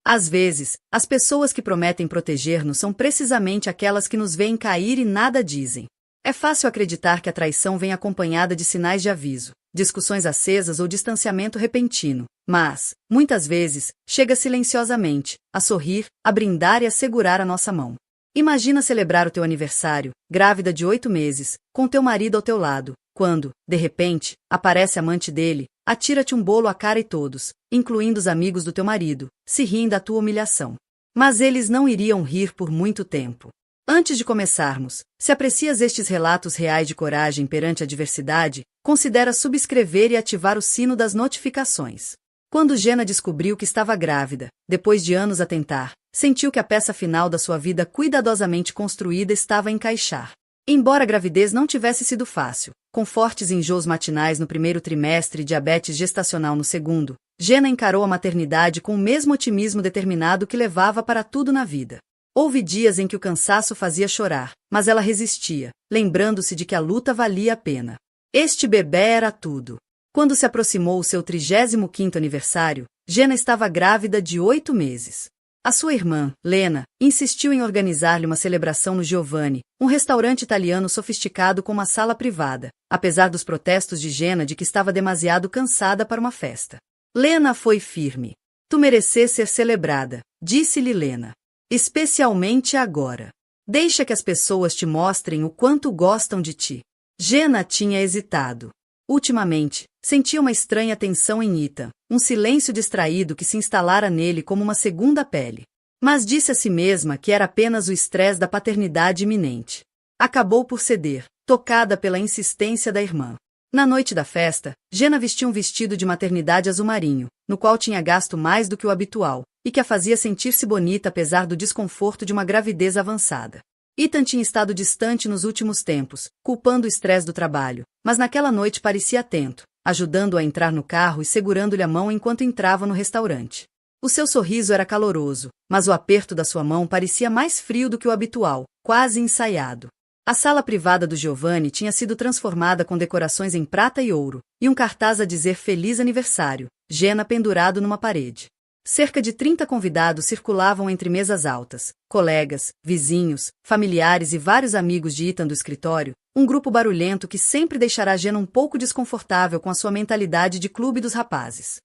Às vezes, as pessoas que prometem proteger-nos são precisamente aquelas que nos veem cair e nada dizem. É fácil acreditar que a traição vem acompanhada de sinais de aviso, discussões acesas ou distanciamento repentino, mas, muitas vezes, chega silenciosamente, a sorrir, a brindar e a segurar a nossa mão. Imagina celebrar o teu aniversário, grávida de 8 meses, com teu marido ao teu lado, quando, de repente, aparece a amante dele, atira-te um bolo à cara e todos, incluindo os amigos do teu marido, se riem da tua humilhação. Mas eles não iriam rir por muito tempo. Antes de começarmos, se aprecias estes relatos reais de coragem perante a adversidade, considera subscrever e ativar o sino das notificações. Quando Jenna descobriu que estava grávida, depois de anos a tentar, sentiu que a peça final da sua vida cuidadosamente construída estava a encaixar. Embora a gravidez não tivesse sido fácil, com fortes enjoos matinais no primeiro trimestre e diabetes gestacional no segundo, Jenna encarou a maternidade com o mesmo otimismo determinado que levava para tudo na vida. Houve dias em que o cansaço fazia chorar, mas ela resistia, lembrando-se de que a luta valia a pena. Este bebê era tudo. Quando se aproximou o seu 35º aniversário, Jenna estava grávida de 8 meses. A sua irmã, Lena, insistiu em organizar-lhe uma celebração no Giovanni, um restaurante italiano sofisticado com uma sala privada, apesar dos protestos de Jenna de que estava demasiado cansada para uma festa. Lena foi firme. Tu mereces ser celebrada, disse-lhe Lena. Especialmente agora. Deixa que as pessoas te mostrem o quanto gostam de ti. Jenna tinha hesitado. Ultimamente, sentia uma estranha tensão em Ethan, um silêncio distraído que se instalara nele como uma segunda pele. Mas disse a si mesma que era apenas o estresse da paternidade iminente. Acabou por ceder, tocada pela insistência da irmã. Na noite da festa, Jenna vestiu um vestido de maternidade azul marinho, no qual tinha gasto mais do que o habitual, e que a fazia sentir-se bonita apesar do desconforto de uma gravidez avançada. Ethan tinha estado distante nos últimos tempos, culpando o estresse do trabalho, mas naquela noite parecia atento, ajudando-a a entrar no carro e segurando-lhe a mão enquanto entrava no restaurante. O seu sorriso era caloroso, mas o aperto da sua mão parecia mais frio do que o habitual, quase ensaiado. A sala privada do Giovanni tinha sido transformada com decorações em prata e ouro, e um cartaz a dizer Feliz Aniversário, Jenna pendurado numa parede. Cerca de 30 convidados circulavam entre mesas altas, colegas, vizinhos, familiares e vários amigos de Ethan do escritório, um grupo barulhento que sempre deixará Jenna um pouco desconfortável com a sua mentalidade de clube dos rapazes.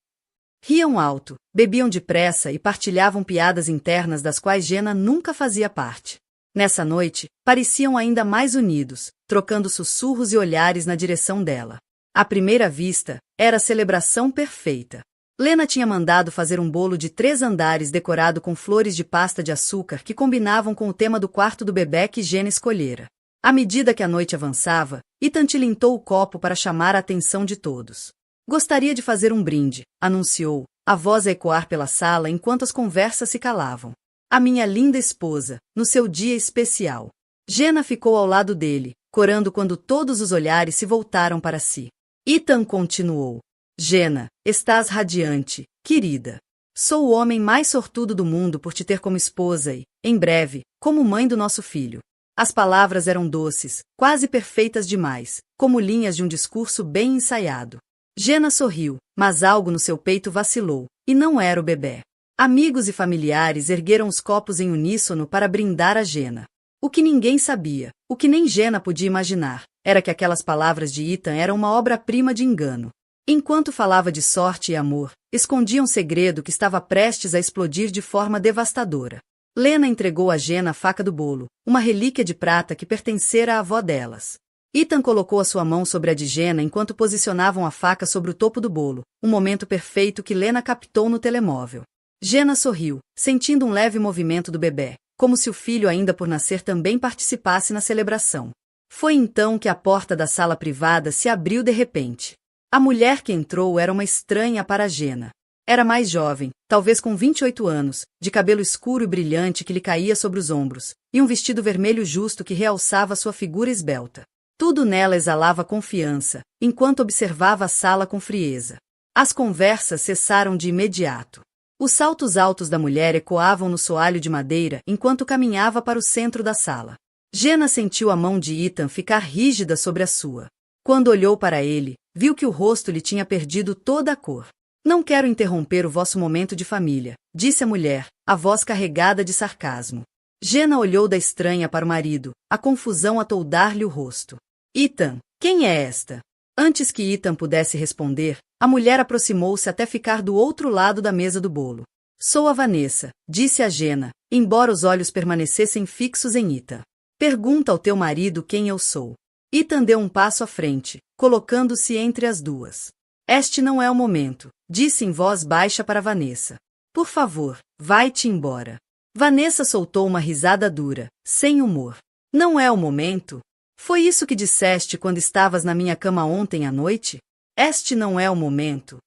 Riam alto, bebiam depressa e partilhavam piadas internas das quais Jenna nunca fazia parte. Nessa noite, pareciam ainda mais unidos, trocando sussurros e olhares na direção dela. À primeira vista, era a celebração perfeita. Lena tinha mandado fazer um bolo de 3 andares decorado com flores de pasta de açúcar que combinavam com o tema do quarto do bebê que Jenna escolhera. À medida que a noite avançava, Ethan tilintou o copo para chamar a atenção de todos. Gostaria de fazer um brinde, anunciou, a voz a ecoar pela sala enquanto as conversas se calavam. A minha linda esposa, no seu dia especial. Jenna ficou ao lado dele, corando quando todos os olhares se voltaram para si. Ethan continuou. Jenna, estás radiante, querida. Sou o homem mais sortudo do mundo por te ter como esposa e, em breve, como mãe do nosso filho. As palavras eram doces, quase perfeitas demais, como linhas de um discurso bem ensaiado. Jenna sorriu, mas algo no seu peito vacilou, e não era o bebê. Amigos e familiares ergueram os copos em uníssono para brindar a Jenna. O que ninguém sabia, o que nem Jenna podia imaginar, era que aquelas palavras de Ethan eram uma obra-prima de engano. Enquanto falava de sorte e amor, escondia um segredo que estava prestes a explodir de forma devastadora. Lena entregou a Jenna a faca do bolo, uma relíquia de prata que pertencera à avó delas. Ethan colocou a sua mão sobre a de Jenna enquanto posicionavam a faca sobre o topo do bolo, um momento perfeito que Lena captou no telemóvel. Jenna sorriu, sentindo um leve movimento do bebê, como se o filho ainda por nascer também participasse na celebração. Foi então que a porta da sala privada se abriu de repente. A mulher que entrou era uma estranha para Jenna. Era mais jovem, talvez com 28 anos, de cabelo escuro e brilhante que lhe caía sobre os ombros, e um vestido vermelho justo que realçava sua figura esbelta. Tudo nela exalava confiança, enquanto observava a sala com frieza. As conversas cessaram de imediato. Os saltos altos da mulher ecoavam no soalho de madeira enquanto caminhava para o centro da sala. Jenna sentiu a mão de Ethan ficar rígida sobre a sua. Quando olhou para ele, viu que o rosto lhe tinha perdido toda a cor. Não quero interromper o vosso momento de família, disse a mulher, a voz carregada de sarcasmo. Jenna olhou da estranha para o marido, a confusão a toldar-lhe o rosto. Ethan, quem é esta? Antes que Ethan pudesse responder, a mulher aproximou-se até ficar do outro lado da mesa do bolo. Sou a Vanessa, disse a Jenna, embora os olhos permanecessem fixos em Ethan. Pergunta ao teu marido quem eu sou. Ethan deu um passo à frente, colocando-se entre as duas. Este não é o momento, disse em voz baixa para Vanessa. Por favor, vai-te embora. Vanessa soltou uma risada dura, sem humor. Não é o momento? Foi isso que disseste quando estavas na minha cama ontem à noite? Este não é o momento.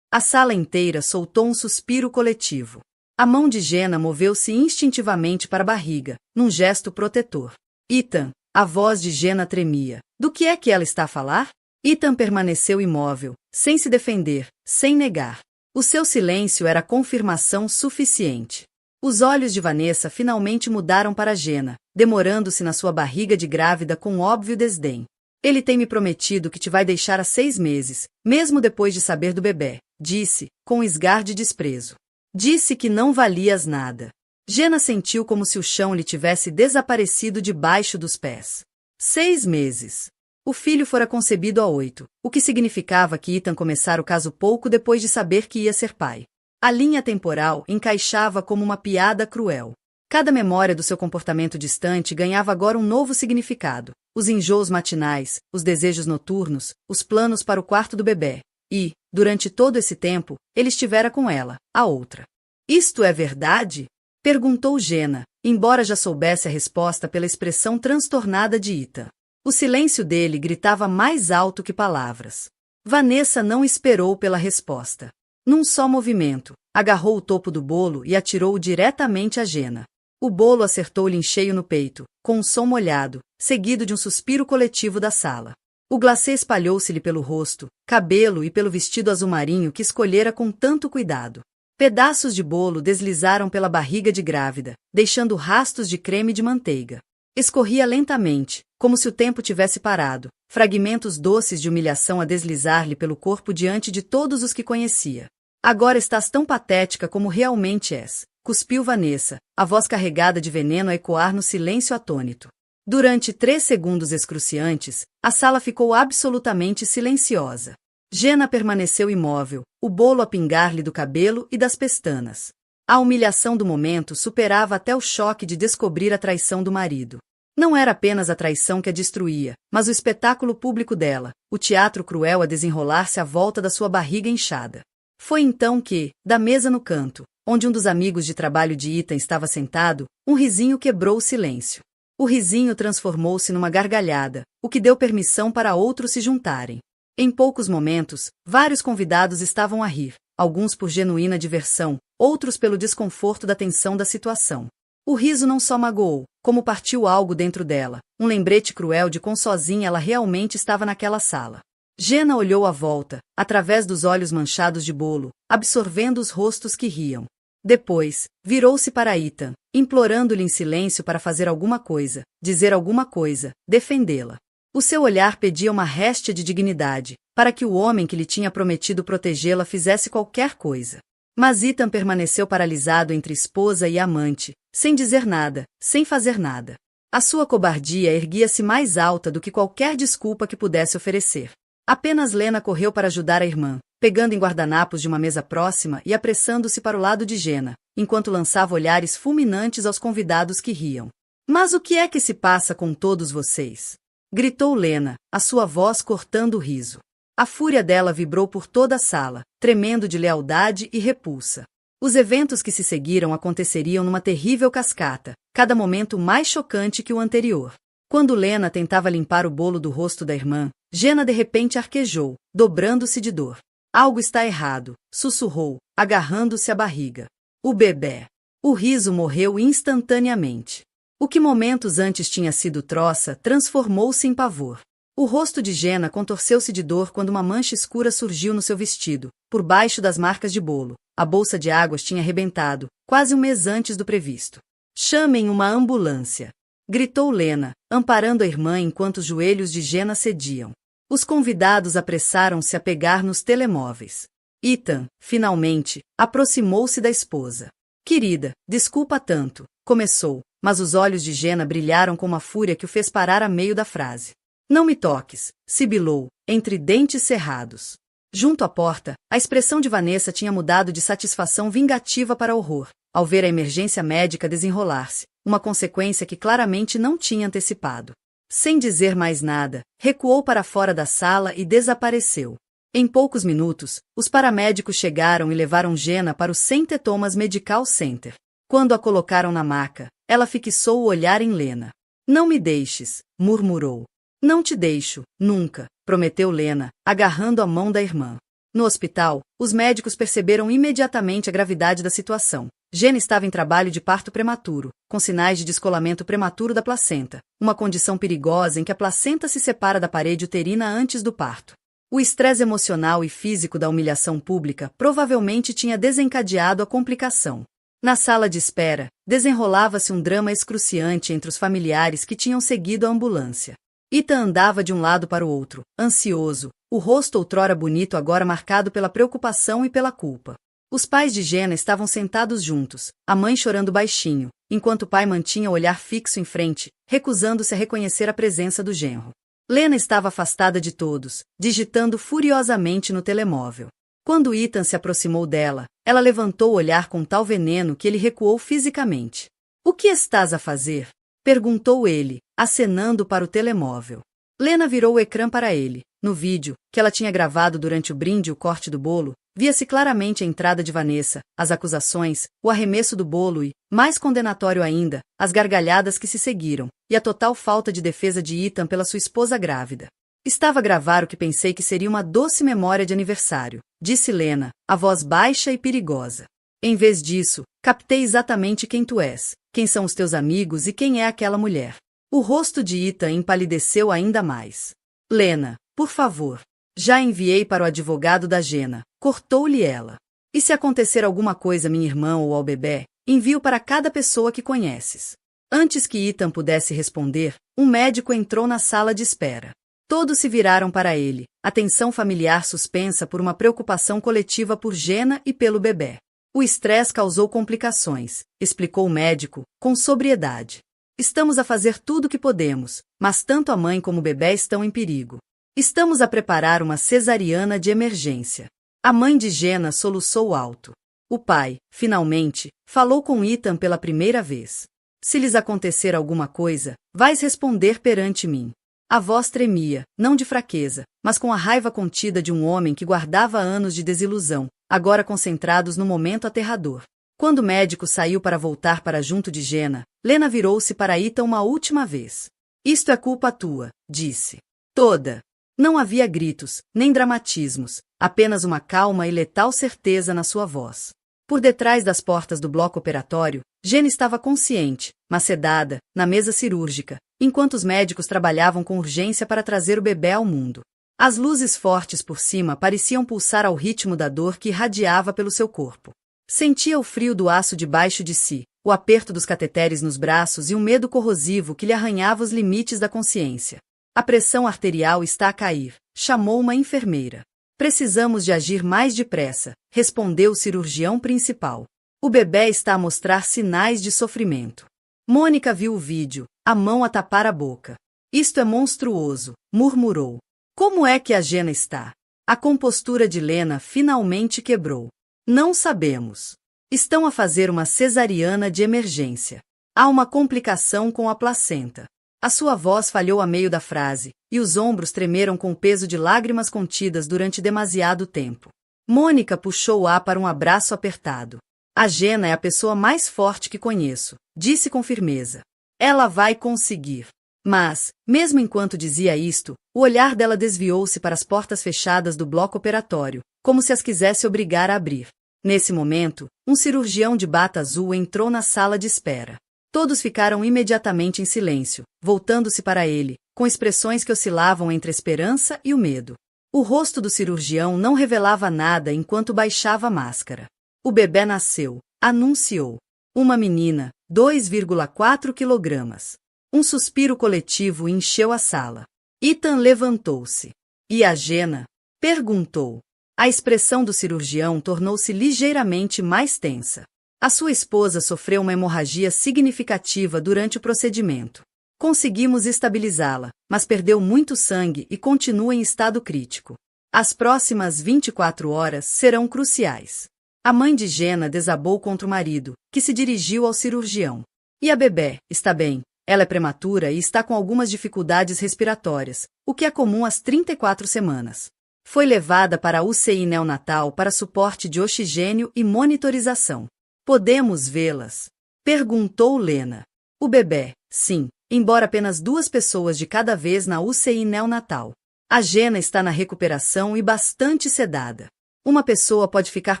A sala inteira soltou um suspiro coletivo. A mão de Jenna moveu-se instintivamente para a barriga, num gesto protetor. Ethan, a voz de Jenna tremia. Do que é que ela está a falar? Ethan permaneceu imóvel, sem se defender, sem negar. O seu silêncio era confirmação suficiente. Os olhos de Vanessa finalmente mudaram para Jenna, demorando-se na sua barriga de grávida com óbvio desdém. Ele tem me prometido que te vai deixar há 6 meses, mesmo depois de saber do bebê, disse, com esgar de desprezo. Disse que não valias nada. Jenna sentiu como se o chão lhe tivesse desaparecido debaixo dos pés. 6 meses. O filho fora concebido há 8, o que significava que Ethan começara o caso pouco depois de saber que ia ser pai. A linha temporal encaixava como uma piada cruel. Cada memória do seu comportamento distante ganhava agora um novo significado. Os enjoos matinais, os desejos noturnos, os planos para o quarto do bebê. E, durante todo esse tempo, ele estivera com ela, a outra. Isto é verdade? Perguntou Jenna, embora já soubesse a resposta pela expressão transtornada de Ethan. O silêncio dele gritava mais alto que palavras. Vanessa não esperou pela resposta. Num só movimento, agarrou o topo do bolo e atirou-o diretamente a Jenna. O bolo acertou-lhe em cheio no peito, com um som molhado, seguido de um suspiro coletivo da sala. O glacê espalhou-se-lhe pelo rosto, cabelo e pelo vestido azul marinho que escolhera com tanto cuidado. Pedaços de bolo deslizaram pela barriga de grávida, deixando rastos de creme de manteiga. Escorria lentamente, como se o tempo tivesse parado, fragmentos doces de humilhação a deslizar-lhe pelo corpo diante de todos os que conhecia. Agora estás tão patética como realmente és, cuspiu Vanessa, a voz carregada de veneno a ecoar no silêncio atônito. Durante 3 segundos excruciantes, a sala ficou absolutamente silenciosa. Jenna permaneceu imóvel, o bolo a pingar-lhe do cabelo e das pestanas. A humilhação do momento superava até o choque de descobrir a traição do marido. Não era apenas a traição que a destruía, mas o espetáculo público dela, o teatro cruel a desenrolar-se à volta da sua barriga inchada. Foi então que, da mesa no canto, onde um dos amigos de trabalho de Ethan estava sentado, um risinho quebrou o silêncio. O risinho transformou-se numa gargalhada, o que deu permissão para outros se juntarem. Em poucos momentos, vários convidados estavam a rir, alguns por genuína diversão, outros pelo desconforto da tensão da situação. O riso não só magoou, como partiu algo dentro dela, um lembrete cruel de quão sozinha ela realmente estava naquela sala. Jenna olhou à volta, através dos olhos manchados de bolo, absorvendo os rostos que riam. Depois, virou-se para Ethan, implorando-lhe em silêncio para fazer alguma coisa, dizer alguma coisa, defendê-la. O seu olhar pedia uma réstia de dignidade, para que o homem que lhe tinha prometido protegê-la fizesse qualquer coisa. Mas Ethan permaneceu paralisado entre esposa e amante, sem dizer nada, sem fazer nada. A sua cobardia erguia-se mais alta do que qualquer desculpa que pudesse oferecer. Apenas Lena correu para ajudar a irmã, pegando em guardanapos de uma mesa próxima e apressando-se para o lado de Jenna, enquanto lançava olhares fulminantes aos convidados que riam. Mas o que é que se passa com todos vocês? Gritou Lena, a sua voz cortando o riso. A fúria dela vibrou por toda a sala, tremendo de lealdade e repulsa. Os eventos que se seguiram aconteceriam numa terrível cascata, cada momento mais chocante que o anterior. Quando Lena tentava limpar o bolo do rosto da irmã, Jenna de repente arquejou, dobrando-se de dor. Algo está errado, sussurrou, agarrando-se à barriga. O bebê. O riso morreu instantaneamente. O que momentos antes tinha sido troça transformou-se em pavor. O rosto de Jenna contorceu-se de dor quando uma mancha escura surgiu no seu vestido, por baixo das marcas de bolo. A bolsa de águas tinha arrebentado, quase um mês antes do previsto. Chamem uma ambulância! Gritou Lena, amparando a irmã enquanto os joelhos de Jenna cediam. Os convidados apressaram-se a pegar nos telemóveis. Ethan, finalmente, aproximou-se da esposa. Querida, desculpa tanto, começou, mas os olhos de Jenna brilharam com uma fúria que o fez parar a meio da frase. Não me toques, sibilou, entre dentes cerrados. Junto à porta, a expressão de Vanessa tinha mudado de satisfação vingativa para horror, ao ver a emergência médica desenrolar-se, uma consequência que claramente não tinha antecipado. Sem dizer mais nada, recuou para fora da sala e desapareceu. Em poucos minutos, os paramédicos chegaram e levaram Jenna para o St. Thomas Medical Center. Quando a colocaram na maca, ela fixou o olhar em Lena. Não me deixes, murmurou. Não te deixo, nunca, prometeu Lena, agarrando a mão da irmã. No hospital, os médicos perceberam imediatamente a gravidade da situação. Jenna estava em trabalho de parto prematuro, com sinais de descolamento prematuro da placenta, uma condição perigosa em que a placenta se separa da parede uterina antes do parto. O estresse emocional e físico da humilhação pública provavelmente tinha desencadeado a complicação. Na sala de espera, desenrolava-se um drama excruciante entre os familiares que tinham seguido a ambulância. Ethan andava de um lado para o outro, ansioso, o rosto outrora bonito agora marcado pela preocupação e pela culpa. Os pais de Jenna estavam sentados juntos, a mãe chorando baixinho, enquanto o pai mantinha o olhar fixo em frente, recusando-se a reconhecer a presença do genro. Lena estava afastada de todos, digitando furiosamente no telemóvel. Quando Ethan se aproximou dela, ela levantou o olhar com tal veneno que ele recuou fisicamente. — O que estás a fazer? Perguntou ele, acenando para o telemóvel. Lena virou o ecrã para ele. No vídeo, que ela tinha gravado durante o brinde e o corte do bolo, via-se claramente a entrada de Vanessa, as acusações, o arremesso do bolo e, mais condenatório ainda, as gargalhadas que se seguiram, e a total falta de defesa de Ethan pela sua esposa grávida. Estava a gravar o que pensei que seria uma doce memória de aniversário, disse Lena, a voz baixa e perigosa. Em vez disso, captei exatamente quem tu és, quem são os teus amigos e quem é aquela mulher. O rosto de Ethan empalideceu ainda mais. Lena, por favor. Já enviei para o advogado da Jenna, cortou-lhe ela. E se acontecer alguma coisa a minha irmã ou ao bebê, envio para cada pessoa que conheces. Antes que Ethan pudesse responder, um médico entrou na sala de espera. Todos se viraram para ele, a tensão familiar suspensa por uma preocupação coletiva por Jenna e pelo bebê. O estresse causou complicações, explicou o médico, com sobriedade. Estamos a fazer tudo o que podemos, mas tanto a mãe como o bebê estão em perigo. Estamos a preparar uma cesariana de emergência. A mãe de Jenna soluçou alto. O pai, finalmente, falou com Ethan pela primeira vez. Se lhes acontecer alguma coisa, vais responder perante mim. A voz tremia, não de fraqueza, mas com a raiva contida de um homem que guardava anos de desilusão, agora concentrados no momento aterrador. Quando o médico saiu para voltar para junto de Jenna, Lena virou-se para Ethan uma última vez. Isto é culpa tua, disse. Toda. Não havia gritos, nem dramatismos, apenas uma calma e letal certeza na sua voz. Por detrás das portas do bloco operatório, Jenna estava consciente, mas sedada, na mesa cirúrgica, enquanto os médicos trabalhavam com urgência para trazer o bebê ao mundo. As luzes fortes por cima pareciam pulsar ao ritmo da dor que irradiava pelo seu corpo. Sentia o frio do aço debaixo de si, o aperto dos cateteres nos braços e um medo corrosivo que lhe arranhava os limites da consciência. A pressão arterial está a cair, chamou uma enfermeira. Precisamos de agir mais depressa, respondeu o cirurgião principal. O bebê está a mostrar sinais de sofrimento. Mônica viu o vídeo, a mão a tapar a boca. Isto é monstruoso, murmurou. Como é que a Jenna está? A compostura de Lena finalmente quebrou. Não sabemos. Estão a fazer uma cesariana de emergência. Há uma complicação com a placenta. A sua voz falhou a meio da frase, e os ombros tremeram com o peso de lágrimas contidas durante demasiado tempo. Mônica puxou-a para um abraço apertado. A Jenna é a pessoa mais forte que conheço, disse com firmeza. Ela vai conseguir. Mas, mesmo enquanto dizia isto, o olhar dela desviou-se para as portas fechadas do bloco operatório, como se as quisesse obrigar a abrir. Nesse momento, um cirurgião de bata azul entrou na sala de espera. Todos ficaram imediatamente em silêncio, voltando-se para ele, com expressões que oscilavam entre a esperança e o medo. O rosto do cirurgião não revelava nada enquanto baixava a máscara. O bebê nasceu, anunciou. Uma menina, 2,4 quilogramas. Um suspiro coletivo encheu a sala. Ethan levantou-se. E a Jenna? Perguntou. A expressão do cirurgião tornou-se ligeiramente mais tensa. A sua esposa sofreu uma hemorragia significativa durante o procedimento. Conseguimos estabilizá-la, mas perdeu muito sangue e continua em estado crítico. As próximas 24 horas serão cruciais. A mãe de Jenna desabou contra o marido, que se dirigiu ao cirurgião. E a bebê, está bem. Ela é prematura e está com algumas dificuldades respiratórias, o que é comum às 34 semanas. Foi levada para a UCI neonatal para suporte de oxigênio e monitorização. Podemos vê-las? Perguntou Lena. O bebê, sim, embora apenas 2 pessoas de cada vez na UCI neonatal. A Jenna está na recuperação e bastante sedada. Uma pessoa pode ficar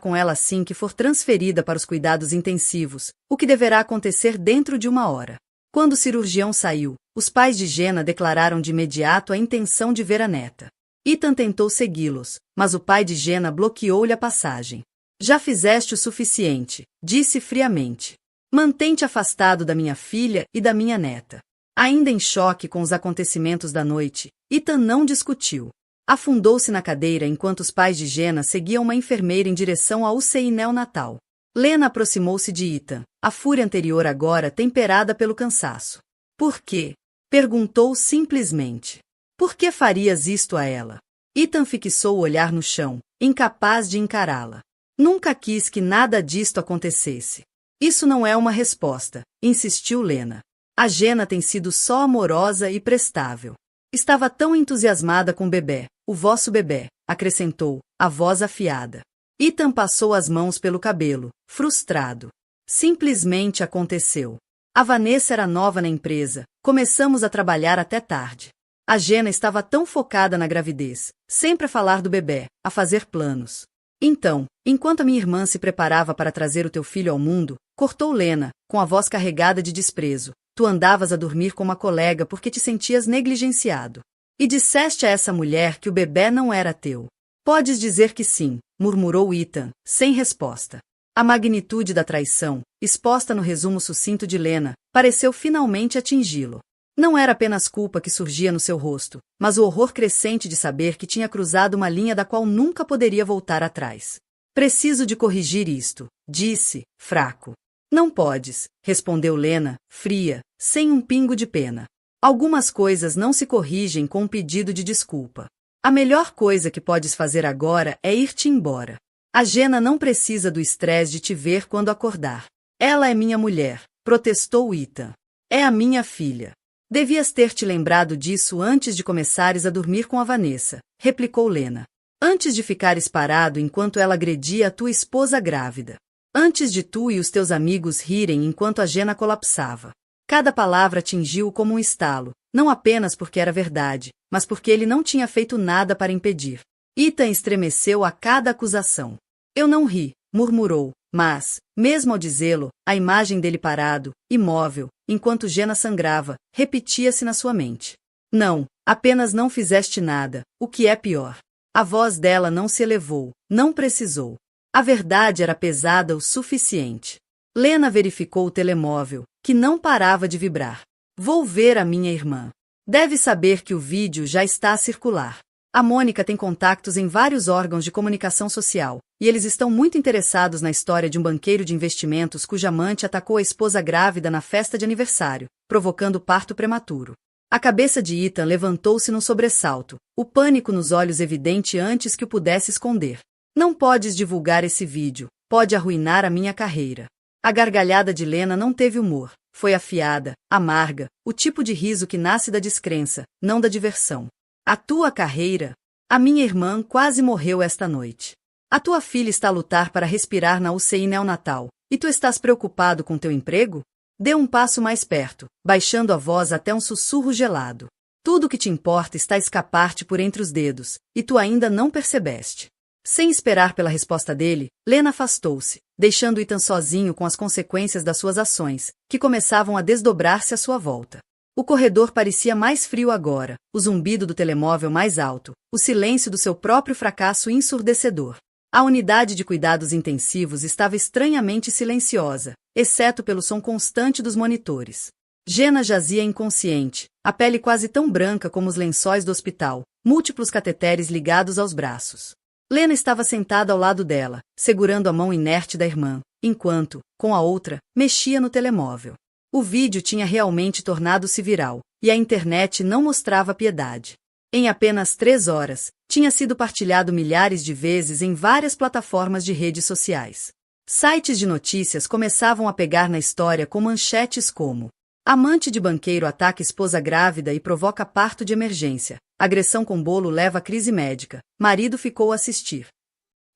com ela assim que for transferida para os cuidados intensivos, o que deverá acontecer dentro de 1 hora. Quando o cirurgião saiu, os pais de Jenna declararam de imediato a intenção de ver a neta. Ethan tentou segui-los, mas o pai de Jenna bloqueou-lhe a passagem. Já fizeste o suficiente, disse friamente. Mantém-te afastado da minha filha e da minha neta. Ainda em choque com os acontecimentos da noite, Ethan não discutiu. Afundou-se na cadeira enquanto os pais de Jenna seguiam uma enfermeira em direção à UCI neonatal. Lena aproximou-se de Ethan, a fúria anterior agora temperada pelo cansaço. Por quê? Perguntou simplesmente. Por que farias isto a ela? Ethan fixou o olhar no chão, incapaz de encará-la. Nunca quis que nada disto acontecesse. Isso não é uma resposta, insistiu Lena. A Jenna tem sido só amorosa e prestável. Estava tão entusiasmada com o bebê, o vosso bebê, acrescentou, a voz afiada. Ethan passou as mãos pelo cabelo, frustrado. Simplesmente aconteceu. A Vanessa era nova na empresa, começamos a trabalhar até tarde. A Jenna estava tão focada na gravidez, sempre a falar do bebê, a fazer planos. Então, enquanto a minha irmã se preparava para trazer o teu filho ao mundo, cortou Lena, com a voz carregada de desprezo. Tu andavas a dormir com uma colega porque te sentias negligenciado. E disseste a essa mulher que o bebê não era teu. Podes dizer que sim, murmurou Ethan, sem resposta. A magnitude da traição, exposta no resumo sucinto de Lena, pareceu finalmente atingi-lo. Não era apenas culpa que surgia no seu rosto, mas o horror crescente de saber que tinha cruzado uma linha da qual nunca poderia voltar atrás. Preciso de corrigir isto, disse, fraco. Não podes, respondeu Lena, fria, sem um pingo de pena. Algumas coisas não se corrigem com um pedido de desculpa. A melhor coisa que podes fazer agora é ir-te embora. A Jenna não precisa do estresse de te ver quando acordar. Ela é minha mulher, protestou Ethan. É a minha filha. Devias ter te lembrado disso antes de começares a dormir com a Vanessa, replicou Lena. Antes de ficares parado enquanto ela agredia a tua esposa grávida. Antes de tu e os teus amigos rirem enquanto a Jenna colapsava. Cada palavra atingiu-o como um estalo, não apenas porque era verdade, mas porque ele não tinha feito nada para impedir. Ethan estremeceu a cada acusação. Eu não ri, murmurou, mas, mesmo ao dizê-lo, a imagem dele parado, imóvel, enquanto Jenna sangrava, repetia-se na sua mente. Não, apenas não fizeste nada, o que é pior. A voz dela não se elevou, não precisou. A verdade era pesada o suficiente. Lena verificou o telemóvel, que não parava de vibrar. Vou ver a minha irmã. Deve saber que o vídeo já está a circular. A Mônica tem contactos em vários órgãos de comunicação social, e eles estão muito interessados na história de um banqueiro de investimentos cuja amante atacou a esposa grávida na festa de aniversário, provocando parto prematuro. A cabeça de Ethan levantou-se num sobressalto, o pânico nos olhos evidente antes que o pudesse esconder. Não podes divulgar esse vídeo, pode arruinar a minha carreira. A gargalhada de Lena não teve humor, foi afiada, amarga, o tipo de riso que nasce da descrença, não da diversão. A tua carreira? A minha irmã quase morreu esta noite. A tua filha está a lutar para respirar na UCI neonatal, e tu estás preocupado com teu emprego? Dê um passo mais perto, baixando a voz até um sussurro gelado. Tudo o que te importa está a escapar-te por entre os dedos, e tu ainda não percebeste. Sem esperar pela resposta dele, Lena afastou-se, deixando Ethan sozinho com as consequências das suas ações, que começavam a desdobrar-se à sua volta. O corredor parecia mais frio agora, o zumbido do telemóvel mais alto, o silêncio do seu próprio fracasso ensurdecedor. A unidade de cuidados intensivos estava estranhamente silenciosa, exceto pelo som constante dos monitores. Jenna jazia inconsciente, a pele quase tão branca como os lençóis do hospital, múltiplos cateteres ligados aos braços. Lena estava sentada ao lado dela, segurando a mão inerte da irmã, enquanto, com a outra, mexia no telemóvel. O vídeo tinha realmente tornado-se viral, e a internet não mostrava piedade. Em apenas 3 horas, tinha sido partilhado milhares de vezes em várias plataformas de redes sociais. Sites de notícias começavam a pegar na história com manchetes como: amante de banqueiro ataca esposa grávida e provoca parto de emergência. Agressão com bolo leva a crise médica. Marido ficou a assistir.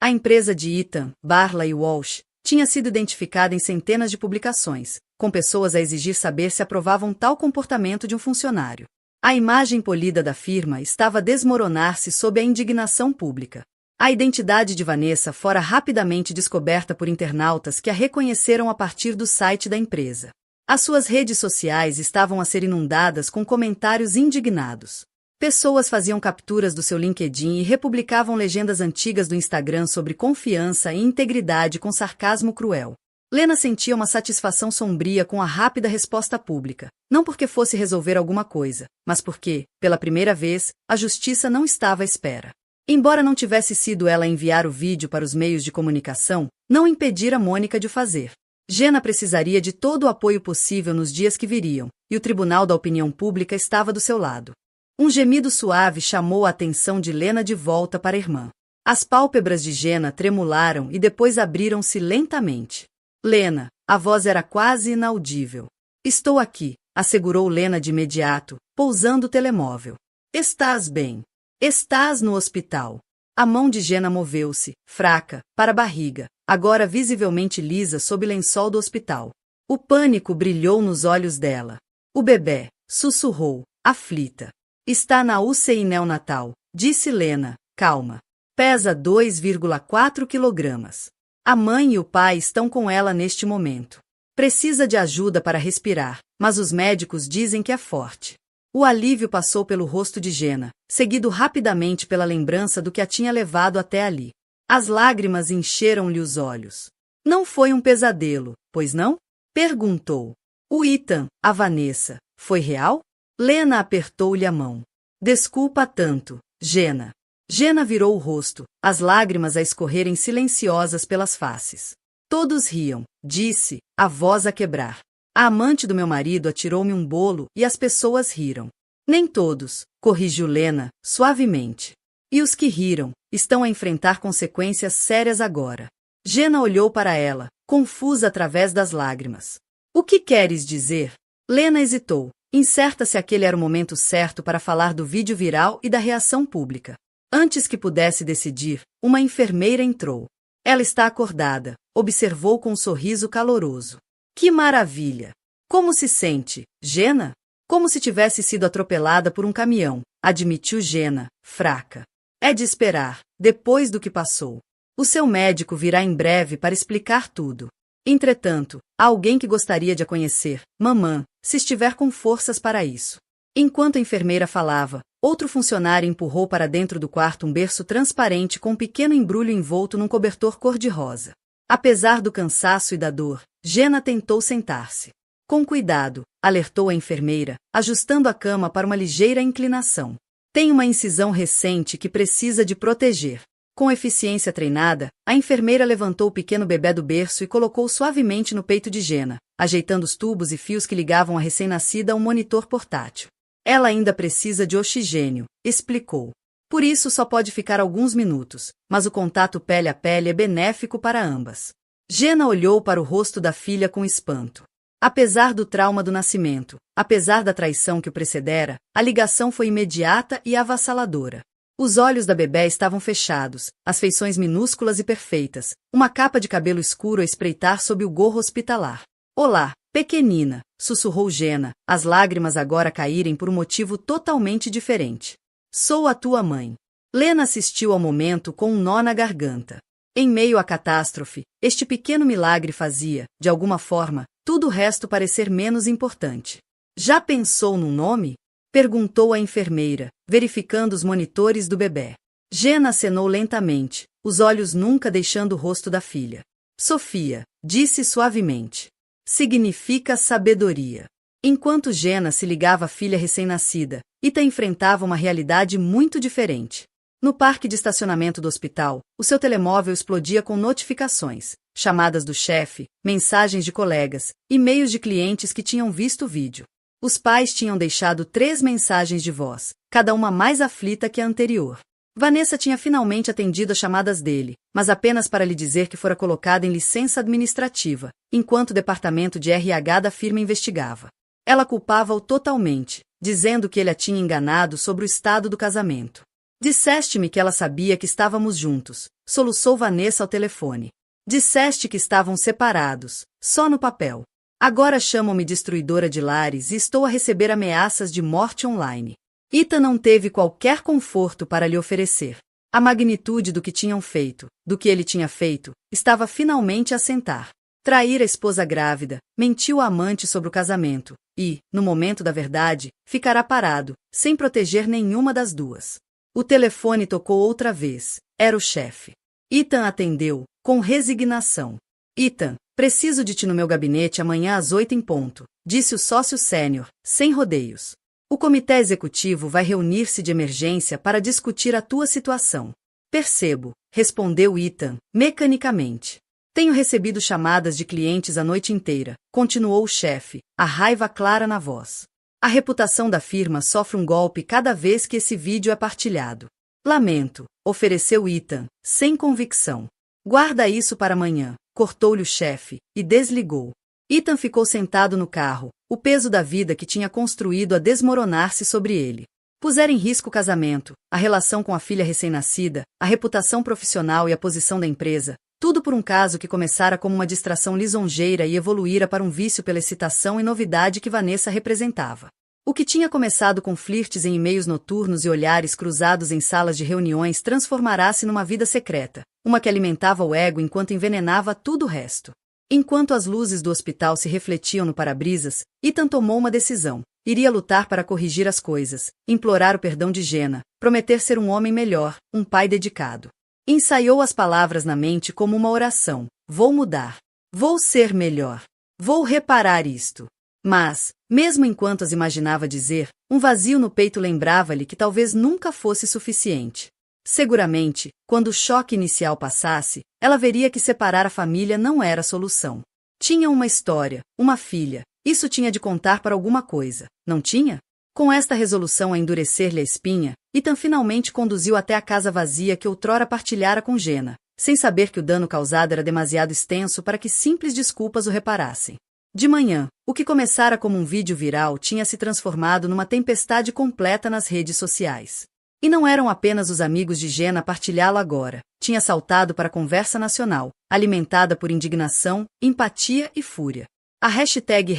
A empresa de Ethan, Barla e Walsh tinha sido identificada em centenas de publicações, com pessoas a exigir saber se aprovavam tal comportamento de um funcionário. A imagem polida da firma estava a desmoronar-se sob a indignação pública. A identidade de Vanessa fora rapidamente descoberta por internautas que a reconheceram a partir do site da empresa. As suas redes sociais estavam a ser inundadas com comentários indignados. Pessoas faziam capturas do seu LinkedIn e republicavam legendas antigas do Instagram sobre confiança e integridade com sarcasmo cruel. Lena sentia uma satisfação sombria com a rápida resposta pública, não porque fosse resolver alguma coisa, mas porque, pela primeira vez, a justiça não estava à espera. Embora não tivesse sido ela a enviar o vídeo para os meios de comunicação, não impedira Mônica de o fazer. Jenna precisaria de todo o apoio possível nos dias que viriam, e o Tribunal da Opinião Pública estava do seu lado. Um gemido suave chamou a atenção de Lena de volta para a irmã. As pálpebras de Jenna tremularam e depois abriram-se lentamente. Lena, a voz era quase inaudível. Estou aqui, assegurou Lena de imediato, pousando o telemóvel. Estás bem? Estás no hospital. A mão de Jenna moveu-se, fraca, para a barriga, agora visivelmente lisa sob o lençol do hospital. O pânico brilhou nos olhos dela. O bebê, sussurrou, aflita. Está na UCI neonatal, disse Lena, calma. Pesa 2,4 quilogramas. A mãe e o pai estão com ela neste momento. Precisa de ajuda para respirar, mas os médicos dizem que é forte. O alívio passou pelo rosto de Jenna, seguido rapidamente pela lembrança do que a tinha levado até ali. As lágrimas encheram-lhe os olhos. Não foi um pesadelo, pois não? Perguntou. O Ethan, a Vanessa, foi real? Lena apertou-lhe a mão. Desculpa tanto, Jenna. Jenna virou o rosto, as lágrimas a escorrerem silenciosas pelas faces. Todos riam, disse, a voz a quebrar. A amante do meu marido atirou-me um bolo e as pessoas riram. Nem todos, corrigiu Lena, suavemente. E os que riram, estão a enfrentar consequências sérias agora. Jenna olhou para ela, confusa através das lágrimas. O que queres dizer? Lena hesitou, incerta se aquele era o momento certo para falar do vídeo viral e da reação pública. Antes que pudesse decidir, uma enfermeira entrou. Ela está acordada, observou com um sorriso caloroso. Que maravilha! Como se sente, Jenna? Como se tivesse sido atropelada por um caminhão, admitiu Jenna, fraca. É de esperar, depois do que passou. O seu médico virá em breve para explicar tudo. Entretanto, há alguém que gostaria de a conhecer, mamã, se estiver com forças para isso. Enquanto a enfermeira falava, outro funcionário empurrou para dentro do quarto um berço transparente com um pequeno embrulho envolto num cobertor cor-de-rosa. Apesar do cansaço e da dor, Jenna tentou sentar-se. Com cuidado, alertou a enfermeira, ajustando a cama para uma ligeira inclinação. Tem uma incisão recente que precisa de proteger. Com eficiência treinada, a enfermeira levantou o pequeno bebê do berço e colocou suavemente no peito de Jenna, ajeitando os tubos e fios que ligavam a recém-nascida a um monitor portátil. Ela ainda precisa de oxigênio, explicou. Por isso só pode ficar alguns minutos, mas o contato pele a pele é benéfico para ambas. Jenna olhou para o rosto da filha com espanto. Apesar do trauma do nascimento, apesar da traição que o precedera, a ligação foi imediata e avassaladora. Os olhos da bebé estavam fechados, as feições minúsculas e perfeitas, uma capa de cabelo escuro a espreitar sob o gorro hospitalar. Olá, pequenina, sussurrou Jenna, as lágrimas agora caírem por um motivo totalmente diferente. Sou a tua mãe. Lena assistiu ao momento com um nó na garganta. Em meio à catástrofe, este pequeno milagre fazia, de alguma forma, tudo o resto parecer menos importante. Já pensou num nome? Perguntou a enfermeira, verificando os monitores do bebê. Jenna acenou lentamente, os olhos nunca deixando o rosto da filha. Sofia, disse suavemente. Significa sabedoria. Enquanto Jenna se ligava à filha recém-nascida, Ita enfrentava uma realidade muito diferente. No parque de estacionamento do hospital, o seu telemóvel explodia com notificações, chamadas do chefe, mensagens de colegas, e-mails de clientes que tinham visto o vídeo. Os pais tinham deixado 3 mensagens de voz, cada uma mais aflita que a anterior. Vanessa tinha finalmente atendido as chamadas dele, mas apenas para lhe dizer que fora colocada em licença administrativa, enquanto o departamento de RH da firma investigava. Ela culpava-o totalmente, dizendo que ele a tinha enganado sobre o estado do casamento. Disseste-me que ela sabia que estávamos juntos, soluçou Vanessa ao telefone. Disseste que estavam separados, só no papel. Agora chamam-me destruidora de lares e estou a receber ameaças de morte online. Ethan não teve qualquer conforto para lhe oferecer. A magnitude do que tinham feito, do que ele tinha feito, estava finalmente a sentar. Trair a esposa grávida, mentiu à amante sobre o casamento, e, no momento da verdade, ficará parado, sem proteger nenhuma das duas. O telefone tocou outra vez. Era o chefe. Ethan atendeu, com resignação. Ethan, preciso de ti no meu gabinete amanhã às 8 em ponto, disse o sócio sênior, sem rodeios. O comitê executivo vai reunir-se de emergência para discutir a tua situação. Percebo, respondeu Ethan, mecanicamente. Tenho recebido chamadas de clientes a noite inteira, continuou o chefe, a raiva clara na voz. A reputação da firma sofre um golpe cada vez que esse vídeo é partilhado. Lamento, ofereceu Ethan, sem convicção. Guarda isso para amanhã, cortou-lhe o chefe, e desligou. Ethan ficou sentado no carro, o peso da vida que tinha construído a desmoronar-se sobre ele. Pusera em risco o casamento, a relação com a filha recém-nascida, a reputação profissional e a posição da empresa, tudo por um caso que começara como uma distração lisonjeira e evoluíra para um vício pela excitação e novidade que Vanessa representava. O que tinha começado com flirtes em e-mails noturnos e olhares cruzados em salas de reuniões transformará-se numa vida secreta, uma que alimentava o ego enquanto envenenava tudo o resto. Enquanto as luzes do hospital se refletiam no para-brisas, Ethan tomou uma decisão. Iria lutar para corrigir as coisas, implorar o perdão de Jenna, prometer ser um homem melhor, um pai dedicado. Ensaiou as palavras na mente como uma oração. Vou mudar. Vou ser melhor. Vou reparar isto. Mas, mesmo enquanto as imaginava dizer, um vazio no peito lembrava-lhe que talvez nunca fosse suficiente. Seguramente, quando o choque inicial passasse, ela veria que separar a família não era a solução. Tinha uma história, uma filha. Isso tinha de contar para alguma coisa, não tinha? Com esta resolução a endurecer-lhe a espinha, Ethan finalmente conduziu até a casa vazia que outrora partilhara com Jenna, sem saber que o dano causado era demasiado extenso para que simples desculpas o reparassem. De manhã, o que começara como um vídeo viral tinha se transformado numa tempestade completa nas redes sociais. E não eram apenas os amigos de Jenna a partilhá-lo agora, tinha saltado para a conversa nacional, alimentada por indignação, empatia e fúria. A hashtag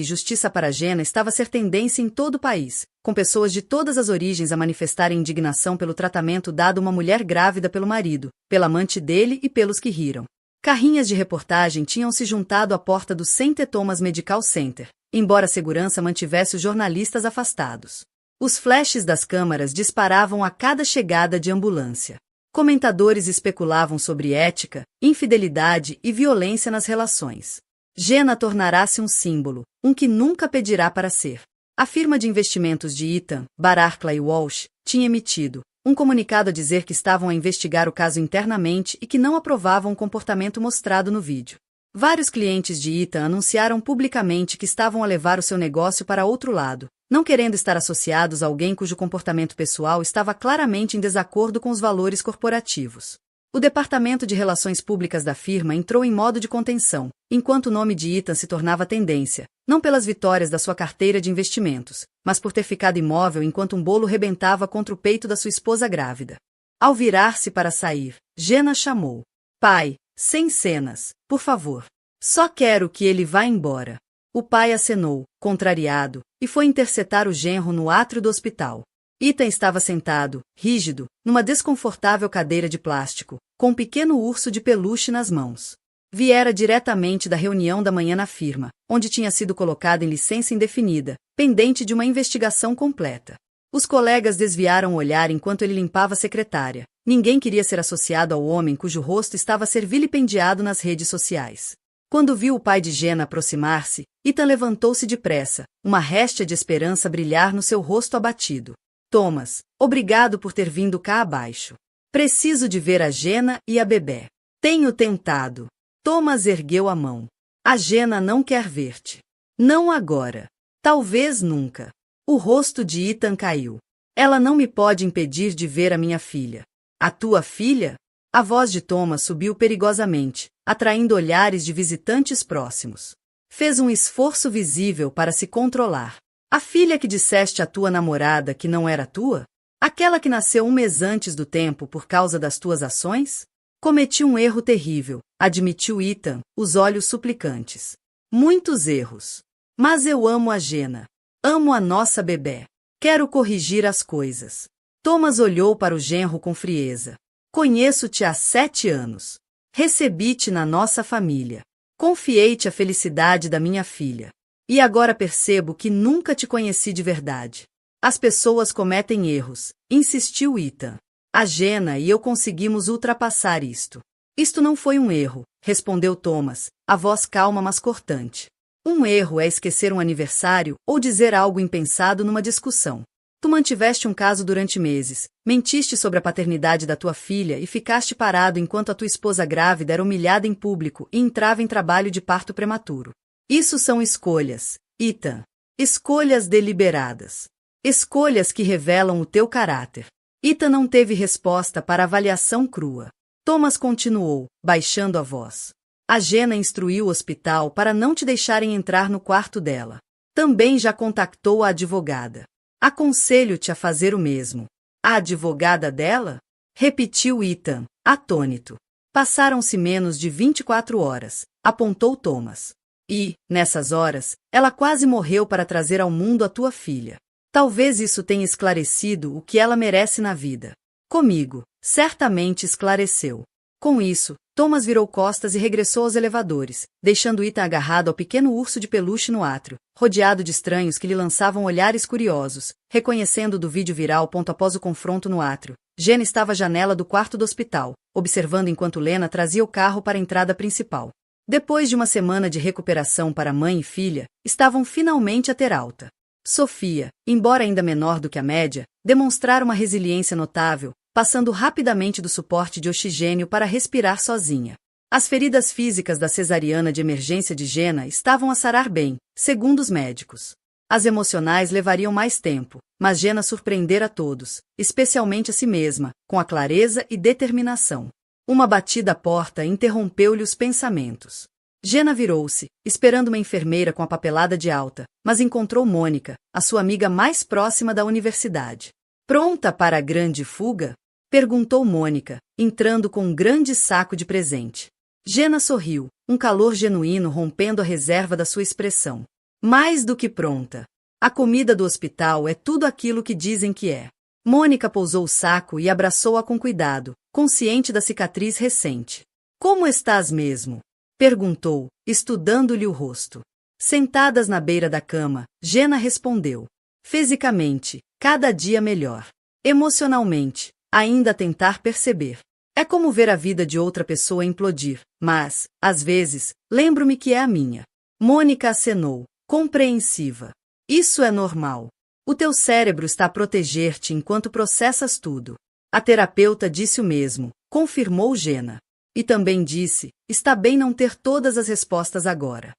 Justiça para Jenna estava a ser tendência em todo o país, com pessoas de todas as origens a manifestarem indignação pelo tratamento dado a uma mulher grávida pelo marido, pela amante dele e pelos que riram. Carrinhas de reportagem tinham se juntado à porta do St. Thomas Medical Center, embora a segurança mantivesse os jornalistas afastados. Os flashes das câmaras disparavam a cada chegada de ambulância. Comentadores especulavam sobre ética, infidelidade e violência nas relações. Jenna tornará-se um símbolo, um que nunca pedirá para ser. A firma de investimentos de Ethan, Barclay Walsh, tinha emitido um comunicado a dizer que estavam a investigar o caso internamente e que não aprovavam o comportamento mostrado no vídeo. Vários clientes de Ethan anunciaram publicamente que estavam a levar o seu negócio para outro lado, não querendo estar associados a alguém cujo comportamento pessoal estava claramente em desacordo com os valores corporativos. O departamento de relações públicas da firma entrou em modo de contenção, enquanto o nome de Ethan se tornava tendência, não pelas vitórias da sua carteira de investimentos, mas por ter ficado imóvel enquanto um bolo rebentava contra o peito da sua esposa grávida. Ao virar-se para sair, Jenna chamou. Pai, sem cenas, por favor. Só quero que ele vá embora. O pai acenou, contrariado, e foi interceptar o genro no átrio do hospital. Ethan estava sentado, rígido, numa desconfortável cadeira de plástico, com um pequeno urso de peluche nas mãos. Viera diretamente da reunião da manhã na firma, onde tinha sido colocado em licença indefinida, pendente de uma investigação completa. Os colegas desviaram o olhar enquanto ele limpava a secretária. Ninguém queria ser associado ao homem cujo rosto estava a ser vilipendiado nas redes sociais. Quando viu o pai de Jenna aproximar-se, Ethan levantou-se depressa, uma réstia de esperança brilhar no seu rosto abatido. Thomas, obrigado por ter vindo cá abaixo. Preciso de ver a Jenna e a bebé. Tenho tentado. Thomas ergueu a mão. A Jenna não quer ver-te. Não agora. Talvez nunca. O rosto de Ethan caiu. Ela não me pode impedir de ver a minha filha. A tua filha? A voz de Thomas subiu perigosamente, atraindo olhares de visitantes próximos. Fez um esforço visível para se controlar. A filha que disseste à tua namorada que não era tua? Aquela que nasceu um mês antes do tempo por causa das tuas ações? Cometi um erro terrível, admitiu Ethan, os olhos suplicantes. Muitos erros. Mas eu amo a Jenna. Amo a nossa bebé. Quero corrigir as coisas. Thomas olhou para o genro com frieza. Conheço-te há 7 anos. Recebi-te na nossa família. Confiei-te a felicidade da minha filha. E agora percebo que nunca te conheci de verdade. As pessoas cometem erros, insistiu Ethan. A Jenna e eu conseguimos ultrapassar isto. Isto não foi um erro, respondeu Thomas, a voz calma mas cortante. Um erro é esquecer um aniversário ou dizer algo impensado numa discussão. Tu mantiveste um caso durante meses, mentiste sobre a paternidade da tua filha e ficaste parado enquanto a tua esposa grávida era humilhada em público e entrava em trabalho de parto prematuro. Isso são escolhas, Ethan. Escolhas deliberadas. Escolhas que revelam o teu caráter. Ethan não teve resposta para a avaliação crua. Thomas continuou, baixando a voz. A Jenna instruiu o hospital para não te deixarem entrar no quarto dela. Também já contactou a advogada. Aconselho-te a fazer o mesmo. A advogada dela? Repetiu Ethan, atônito. Passaram-se menos de 24 horas, apontou Thomas. E, nessas horas, ela quase morreu para trazer ao mundo a tua filha. Talvez isso tenha esclarecido o que ela merece na vida. Comigo, certamente esclareceu. Com isso, Thomas virou costas e regressou aos elevadores, deixando Ethan agarrado ao pequeno urso de peluche no átrio, rodeado de estranhos que lhe lançavam olhares curiosos, reconhecendo do vídeo viral ponto após o confronto no átrio. Jenna estava à janela do quarto do hospital, observando enquanto Lena trazia o carro para a entrada principal. Depois de uma semana de recuperação para mãe e filha, estavam finalmente a ter alta. Sofia, embora ainda menor do que a média, demonstrara uma resiliência notável, passando rapidamente do suporte de oxigênio para respirar sozinha. As feridas físicas da cesariana de emergência de Jenna estavam a sarar bem, segundo os médicos. As emocionais levariam mais tempo, mas Jenna surpreendera a todos, especialmente a si mesma, com a clareza e determinação. Uma batida à porta interrompeu-lhe os pensamentos. Jenna virou-se, esperando uma enfermeira com a papelada de alta, mas encontrou Mônica, a sua amiga mais próxima da universidade. Pronta para a grande fuga? Perguntou Mônica, entrando com um grande saco de presente. Jenna sorriu, um calor genuíno rompendo a reserva da sua expressão. Mais do que pronta. A comida do hospital é tudo aquilo que dizem que é. Mônica pousou o saco e abraçou-a com cuidado, consciente da cicatriz recente. Como estás mesmo? Perguntou, estudando-lhe o rosto. Sentadas na beira da cama, Jenna respondeu. Fisicamente, cada dia melhor. Emocionalmente, ainda a tentar perceber. É como ver a vida de outra pessoa implodir, mas, às vezes, lembro-me que é a minha. Mônica acenou, compreensiva. Isso é normal. O teu cérebro está a proteger-te enquanto processas tudo. A terapeuta disse o mesmo, confirmou Jenna. E também disse, está bem não ter todas as respostas agora.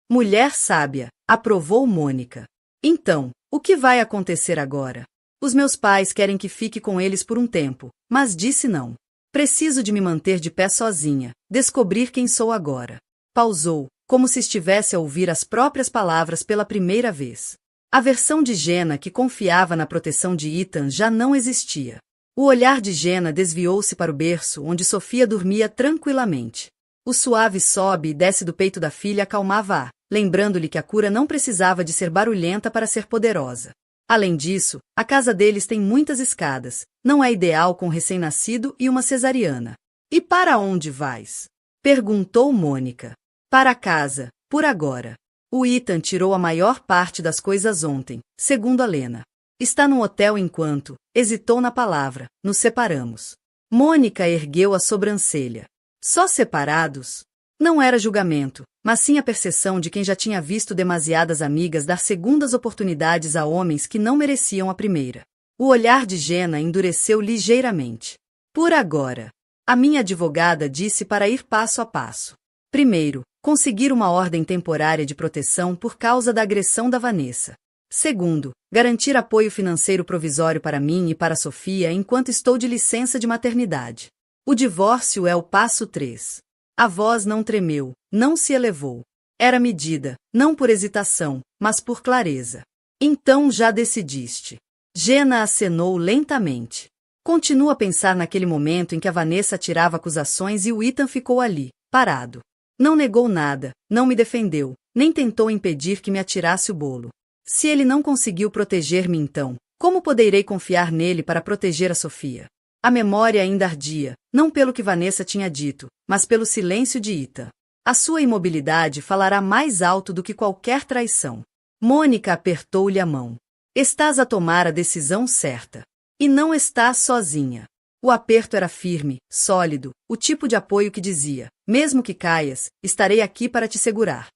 Mulher sábia, aprovou Mônica. Então, o que vai acontecer agora? Os meus pais querem que fique com eles por um tempo, mas disse não. Preciso de me manter de pé sozinha, descobrir quem sou agora. Pausou, como se estivesse a ouvir as próprias palavras pela primeira vez. A versão de Jenna que confiava na proteção de Ethan já não existia. O olhar de Jenna desviou-se para o berço onde Sofia dormia tranquilamente. O suave sobe e desce do peito da filha acalmava-a, lembrando-lhe que a cura não precisava de ser barulhenta para ser poderosa. Além disso, a casa deles tem muitas escadas, não é ideal com um recém-nascido e uma cesariana. E para onde vais? Perguntou Mônica. Para casa, por agora. O Ethan tirou a maior parte das coisas ontem, segundo a Lena. Está num hotel enquanto, hesitou na palavra, nos separamos. Mônica ergueu a sobrancelha. Só separados? Não era julgamento, mas sim a percepção de quem já tinha visto demasiadas amigas dar segundas oportunidades a homens que não mereciam a primeira. O olhar de Gena endureceu ligeiramente. Por agora. A minha advogada disse para ir passo a passo. Primeiro, conseguir uma ordem temporária de proteção por causa da agressão da Vanessa. Segundo, garantir apoio financeiro provisório para mim e para Sofia enquanto estou de licença de maternidade. O divórcio é o passo 3. A voz não tremeu, não se elevou. Era medida, não por hesitação, mas por clareza. Então já decidiste. Gena acenou lentamente. Continua a pensar naquele momento em que a Vanessa tirava acusações e o Ethan ficou ali, parado. Não negou nada, não me defendeu, nem tentou impedir que me atirasse o bolo. Se ele não conseguiu proteger-me então, como poderei confiar nele para proteger a Sofia? A memória ainda ardia, não pelo que Vanessa tinha dito, mas pelo silêncio de Ethan. A sua imobilidade falará mais alto do que qualquer traição. Mônica apertou-lhe a mão. Estás a tomar a decisão certa. E não estás sozinha. O aperto era firme, sólido, o tipo de apoio que dizia, mesmo que caias, estarei aqui para te segurar.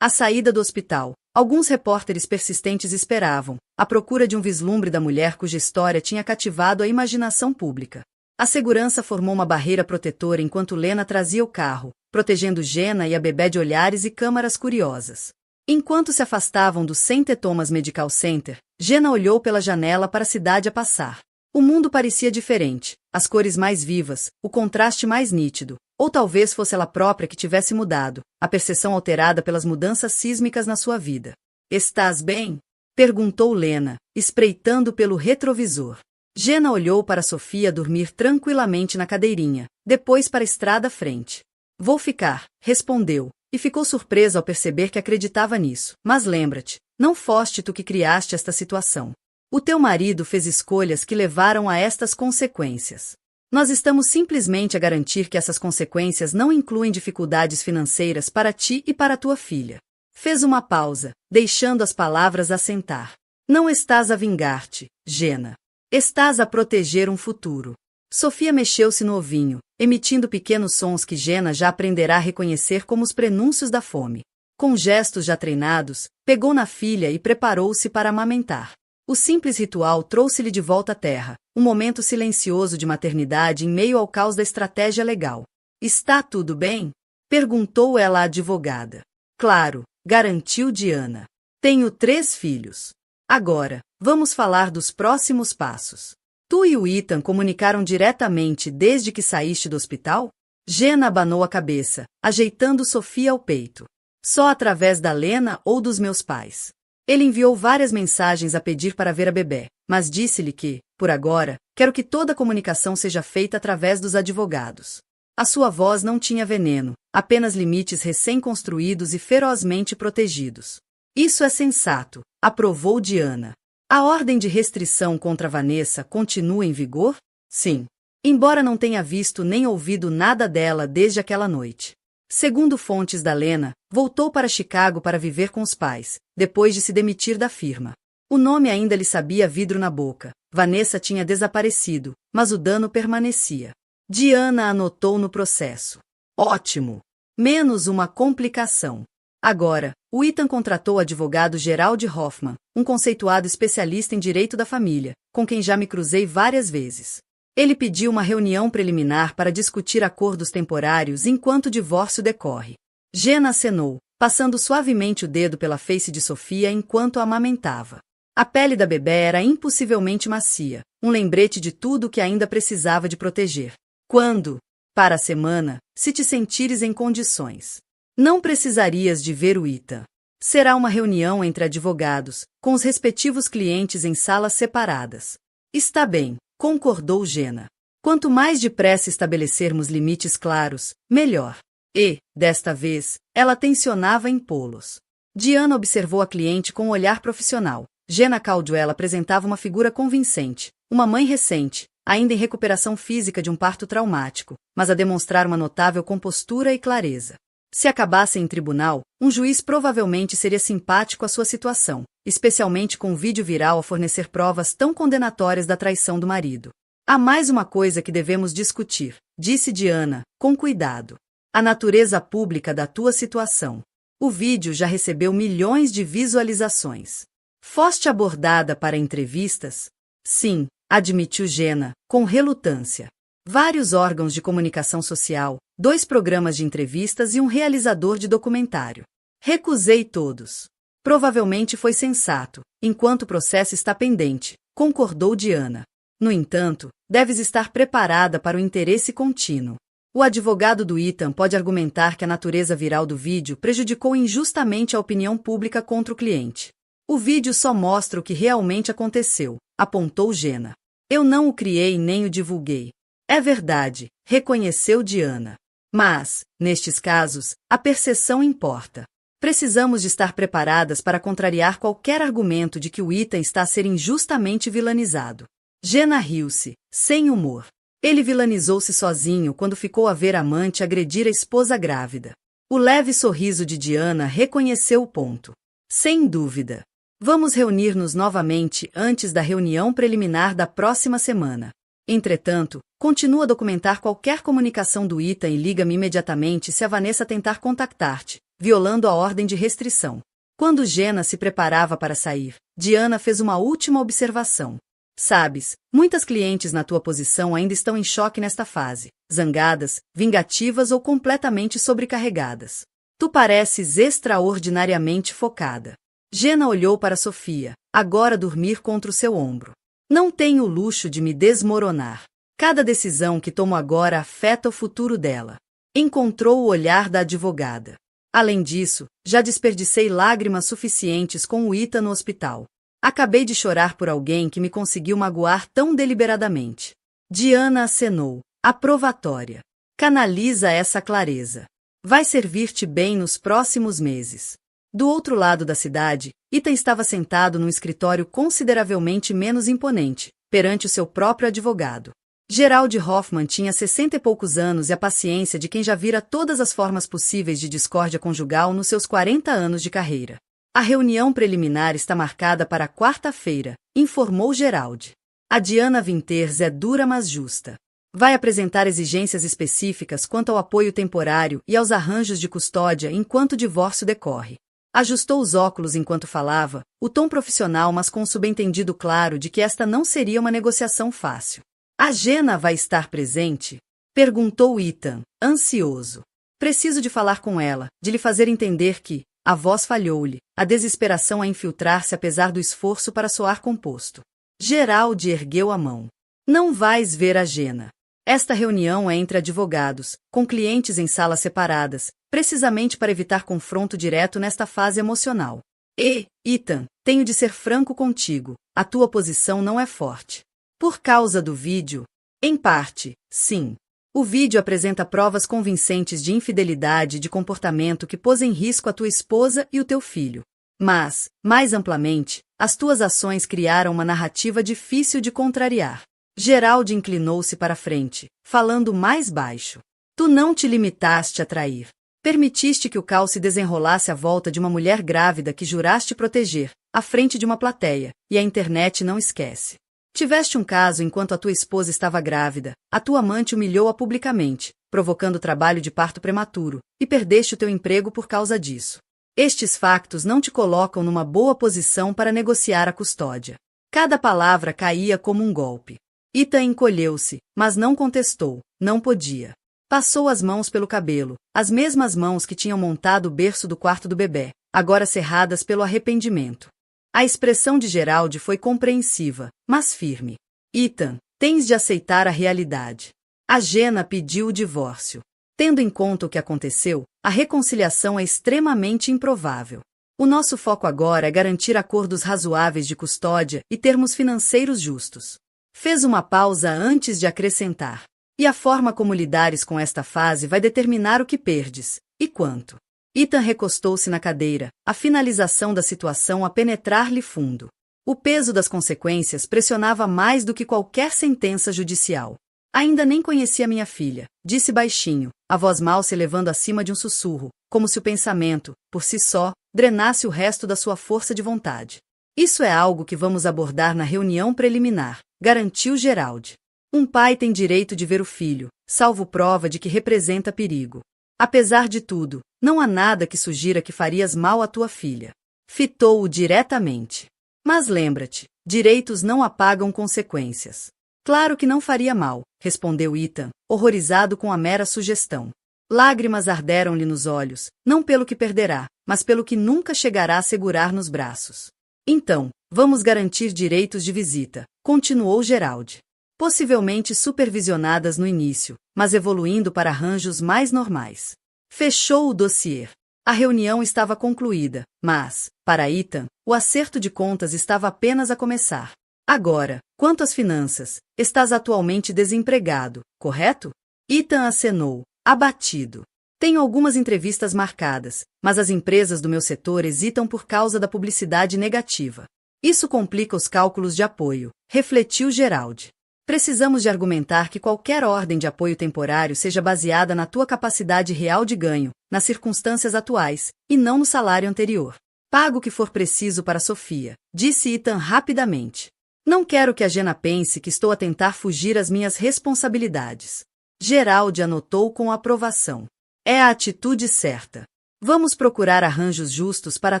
À saída do hospital, alguns repórteres persistentes esperavam, à procura de um vislumbre da mulher cuja história tinha cativado a imaginação pública. A segurança formou uma barreira protetora enquanto Lena trazia o carro, protegendo Gena e a bebé de olhares e câmaras curiosas. Enquanto se afastavam do St. Thomas Medical Center, Gena olhou pela janela para a cidade a passar. O mundo parecia diferente, as cores mais vivas, o contraste mais nítido, ou talvez fosse ela própria que tivesse mudado, a percepção alterada pelas mudanças sísmicas na sua vida. Estás bem? Perguntou Lena, espreitando pelo retrovisor. Gena olhou para Sofia dormir tranquilamente na cadeirinha, depois para a estrada à frente. Vou ficar, respondeu, e ficou surpresa ao perceber que acreditava nisso. Mas lembra-te, não foste tu que criaste esta situação. O teu marido fez escolhas que levaram a estas consequências. Nós estamos simplesmente a garantir que essas consequências não incluem dificuldades financeiras para ti e para tua filha. Fez uma pausa, deixando as palavras assentar. Não estás a vingar-te, Gena. Estás a proteger um futuro. Sofia mexeu-se no ovinho, emitindo pequenos sons que Gena já aprenderá a reconhecer como os prenúncios da fome. Com gestos já treinados, pegou na filha e preparou-se para amamentar. O simples ritual trouxe-lhe de volta à terra, um momento silencioso de maternidade em meio ao caos da estratégia legal. Está tudo bem? Perguntou ela à advogada. Claro, garantiu Diana. Tenho 3 filhos. Agora, vamos falar dos próximos passos. Tu e o Ethan comunicaram diretamente desde que saíste do hospital? Gena abanou a cabeça, ajeitando Sofia ao peito. Só através da Lena ou dos meus pais. Ele enviou várias mensagens a pedir para ver a bebé, mas disse-lhe que, por agora, quero que toda a comunicação seja feita através dos advogados. A sua voz não tinha veneno, apenas limites recém-construídos e ferozmente protegidos. Isso é sensato, aprovou Diana. A ordem de restrição contra Vanessa continua em vigor? Sim. Embora não tenha visto nem ouvido nada dela desde aquela noite. Segundo fontes da Lena, voltou para Chicago para viver com os pais, depois de se demitir da firma. O nome ainda lhe sabia vidro na boca. Vanessa tinha desaparecido, mas o dano permanecia. Diana anotou no processo. Ótimo! Menos uma complicação. Agora, o Ethan contratou o advogado Gerald Hoffman, um conceituado especialista em direito da família, com quem já me cruzei várias vezes. Ele pediu uma reunião preliminar para discutir acordos temporários enquanto o divórcio decorre. Gena acenou, passando suavemente o dedo pela face de Sofia enquanto a amamentava. A pele da bebé era impossivelmente macia, um lembrete de tudo o que ainda precisava de proteger. Quando? Para a semana, se te sentires em condições. Não precisarias de ver o Ethan. Será uma reunião entre advogados, com os respectivos clientes em salas separadas. Está bem, concordou Gena. Quanto mais depressa estabelecermos limites claros, melhor. E, desta vez, ela tensionava impô-los. Diana observou a cliente com um olhar profissional. Gena Caldwell apresentava uma figura convincente, uma mãe recente, ainda em recuperação física de um parto traumático, mas a demonstrar uma notável compostura e clareza. Se acabasse em tribunal, um juiz provavelmente seria simpático à sua situação, especialmente com o vídeo viral a fornecer provas tão condenatórias da traição do marido. Há mais uma coisa que devemos discutir, disse Diana, com cuidado. A natureza pública da tua situação. O vídeo já recebeu milhões de visualizações. Foste abordada para entrevistas? Sim, admitiu Gena, com relutância. Vários órgãos de comunicação social, 2 programas de entrevistas e um realizador de documentário. Recusei todos. Provavelmente foi sensato, enquanto o processo está pendente, concordou Diana. No entanto, deves estar preparada para o interesse contínuo. O advogado do Ethan pode argumentar que a natureza viral do vídeo prejudicou injustamente a opinião pública contra o cliente. O vídeo só mostra o que realmente aconteceu, apontou Gena. Eu não o criei nem o divulguei. É verdade, reconheceu Diana. Mas, nestes casos, a percepção importa. Precisamos de estar preparadas para contrariar qualquer argumento de que o Ethan está a ser injustamente vilanizado. Gena riu-se, sem humor. Ele vilanizou-se sozinho quando ficou a ver a amante agredir a esposa grávida. O leve sorriso de Diana reconheceu o ponto. Sem dúvida. Vamos reunir-nos novamente antes da reunião preliminar da próxima semana. Entretanto, continua a documentar qualquer comunicação do Ethan e liga-me imediatamente se a Vanessa tentar contactar-te, violando a ordem de restrição. Quando Gena se preparava para sair, Diana fez uma última observação. Sabes, muitas clientes na tua posição ainda estão em choque nesta fase, zangadas, vingativas ou completamente sobrecarregadas. Tu pareces extraordinariamente focada. Gena olhou para Sofia, agora a dormir contra o seu ombro. Não tenho o luxo de me desmoronar. Cada decisão que tomo agora afeta o futuro dela. Encontrou o olhar da advogada. Além disso, já desperdicei lágrimas suficientes com o Ethan no hospital. Acabei de chorar por alguém que me conseguiu magoar tão deliberadamente. Diana acenou, aprovatória. Canaliza essa clareza. Vai servir-te bem nos próximos meses. Do outro lado da cidade, Ethan estava sentado num escritório consideravelmente menos imponente, perante o seu próprio advogado. Gerald Hoffman tinha 60 e poucos anos e a paciência de quem já vira todas as formas possíveis de discórdia conjugal nos seus 40 anos de carreira. A reunião preliminar está marcada para quarta-feira, informou Gerald. A Diana Winters é dura mas justa. Vai apresentar exigências específicas quanto ao apoio temporário e aos arranjos de custódia enquanto o divórcio decorre. Ajustou os óculos enquanto falava, o tom profissional mas com o subentendido claro de que esta não seria uma negociação fácil. A Gena vai estar presente? Perguntou Ethan, ansioso. Preciso de falar com ela, de lhe fazer entender que, a voz falhou-lhe, a desesperação a infiltrar-se apesar do esforço para soar composto. Gerald ergueu a mão. Não vais ver a Gena. Esta reunião é entre advogados, com clientes em salas separadas, precisamente para evitar confronto direto nesta fase emocional. E, Ethan, tenho de ser franco contigo, a tua posição não é forte. Por causa do vídeo? Em parte, sim. O vídeo apresenta provas convincentes de infidelidade e de comportamento que pôs em risco a tua esposa e o teu filho. Mas, mais amplamente, as tuas ações criaram uma narrativa difícil de contrariar. Gerald inclinou-se para a frente, falando mais baixo. Tu não te limitaste a trair. Permitiste que o caos se desenrolasse à volta de uma mulher grávida que juraste proteger, à frente de uma plateia, e a internet não esquece. Tiveste um caso enquanto a tua esposa estava grávida, a tua amante humilhou-a publicamente, provocando trabalho de parto prematuro, e perdeste o teu emprego por causa disso. Estes factos não te colocam numa boa posição para negociar a custódia. Cada palavra caía como um golpe. Ethan encolheu-se, mas não contestou, não podia. Passou as mãos pelo cabelo, as mesmas mãos que tinham montado o berço do quarto do bebê, agora cerradas pelo arrependimento. A expressão de Gerald foi compreensiva, mas firme. Ethan, tens de aceitar a realidade. A Gena pediu o divórcio. Tendo em conta o que aconteceu, a reconciliação é extremamente improvável. O nosso foco agora é garantir acordos razoáveis de custódia e termos financeiros justos. Fez uma pausa antes de acrescentar. E a forma como lidares com esta fase vai determinar o que perdes, e quanto. Ethan recostou-se na cadeira, a finalização da situação a penetrar-lhe fundo. O peso das consequências pressionava mais do que qualquer sentença judicial. Ainda nem conhecia minha filha, disse baixinho, a voz mal se elevando acima de um sussurro, como se o pensamento, por si só, drenasse o resto da sua força de vontade. Isso é algo que vamos abordar na reunião preliminar, garantiu Gerald. Um pai tem direito de ver o filho, salvo prova de que representa perigo. Apesar de tudo, não há nada que sugira que farias mal à tua filha. Fitou-o diretamente. Mas lembra-te, Direitos não apagam consequências. Claro que não faria mal, respondeu Ethan, horrorizado com a mera sugestão. Lágrimas arderam-lhe nos olhos, não pelo que perderá, mas pelo que nunca chegará a segurar nos braços. Então, vamos garantir direitos de visita, continuou Gerald. Possivelmente supervisionadas no início, mas evoluindo para arranjos mais normais. Fechou o dossiê. A reunião estava concluída, mas, para Ethan, o acerto de contas estava apenas a começar. Agora, quanto às finanças, estás atualmente desempregado, correto? Ethan acenou, abatido. Tenho algumas entrevistas marcadas, mas as empresas do meu setor hesitam por causa da publicidade negativa. Isso complica os cálculos de apoio, refletiu Gerald. Precisamos de argumentar que qualquer ordem de apoio temporário seja baseada na tua capacidade real de ganho, nas circunstâncias atuais, e não no salário anterior. Pago o que for preciso para Sofia, disse Ethan rapidamente. Não quero que a Jenna pense que estou a tentar fugir às minhas responsabilidades. Gerald anotou com aprovação. É a atitude certa. Vamos procurar arranjos justos para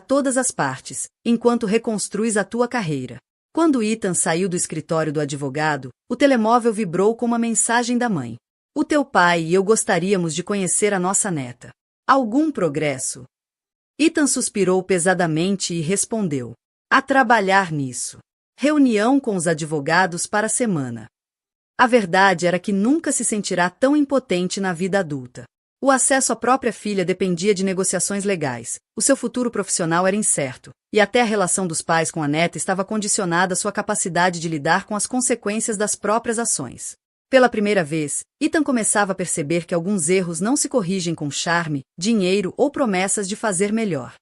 todas as partes, enquanto reconstruis a tua carreira. Quando Ethan saiu do escritório do advogado, o telemóvel vibrou com uma mensagem da mãe. O teu pai e eu gostaríamos de conhecer a nossa neta. Algum progresso? Ethan suspirou pesadamente e respondeu. A trabalhar nisso. Reunião com os advogados para a semana. A verdade era que nunca se sentirá tão impotente na vida adulta. O acesso à própria filha dependia de negociações legais, o seu futuro profissional era incerto, e até a relação dos pais com a neta estava condicionada à sua capacidade de lidar com as consequências das próprias ações. Pela primeira vez, Ethan começava a perceber que alguns erros não se corrigem com charme, dinheiro ou promessas de fazer melhor.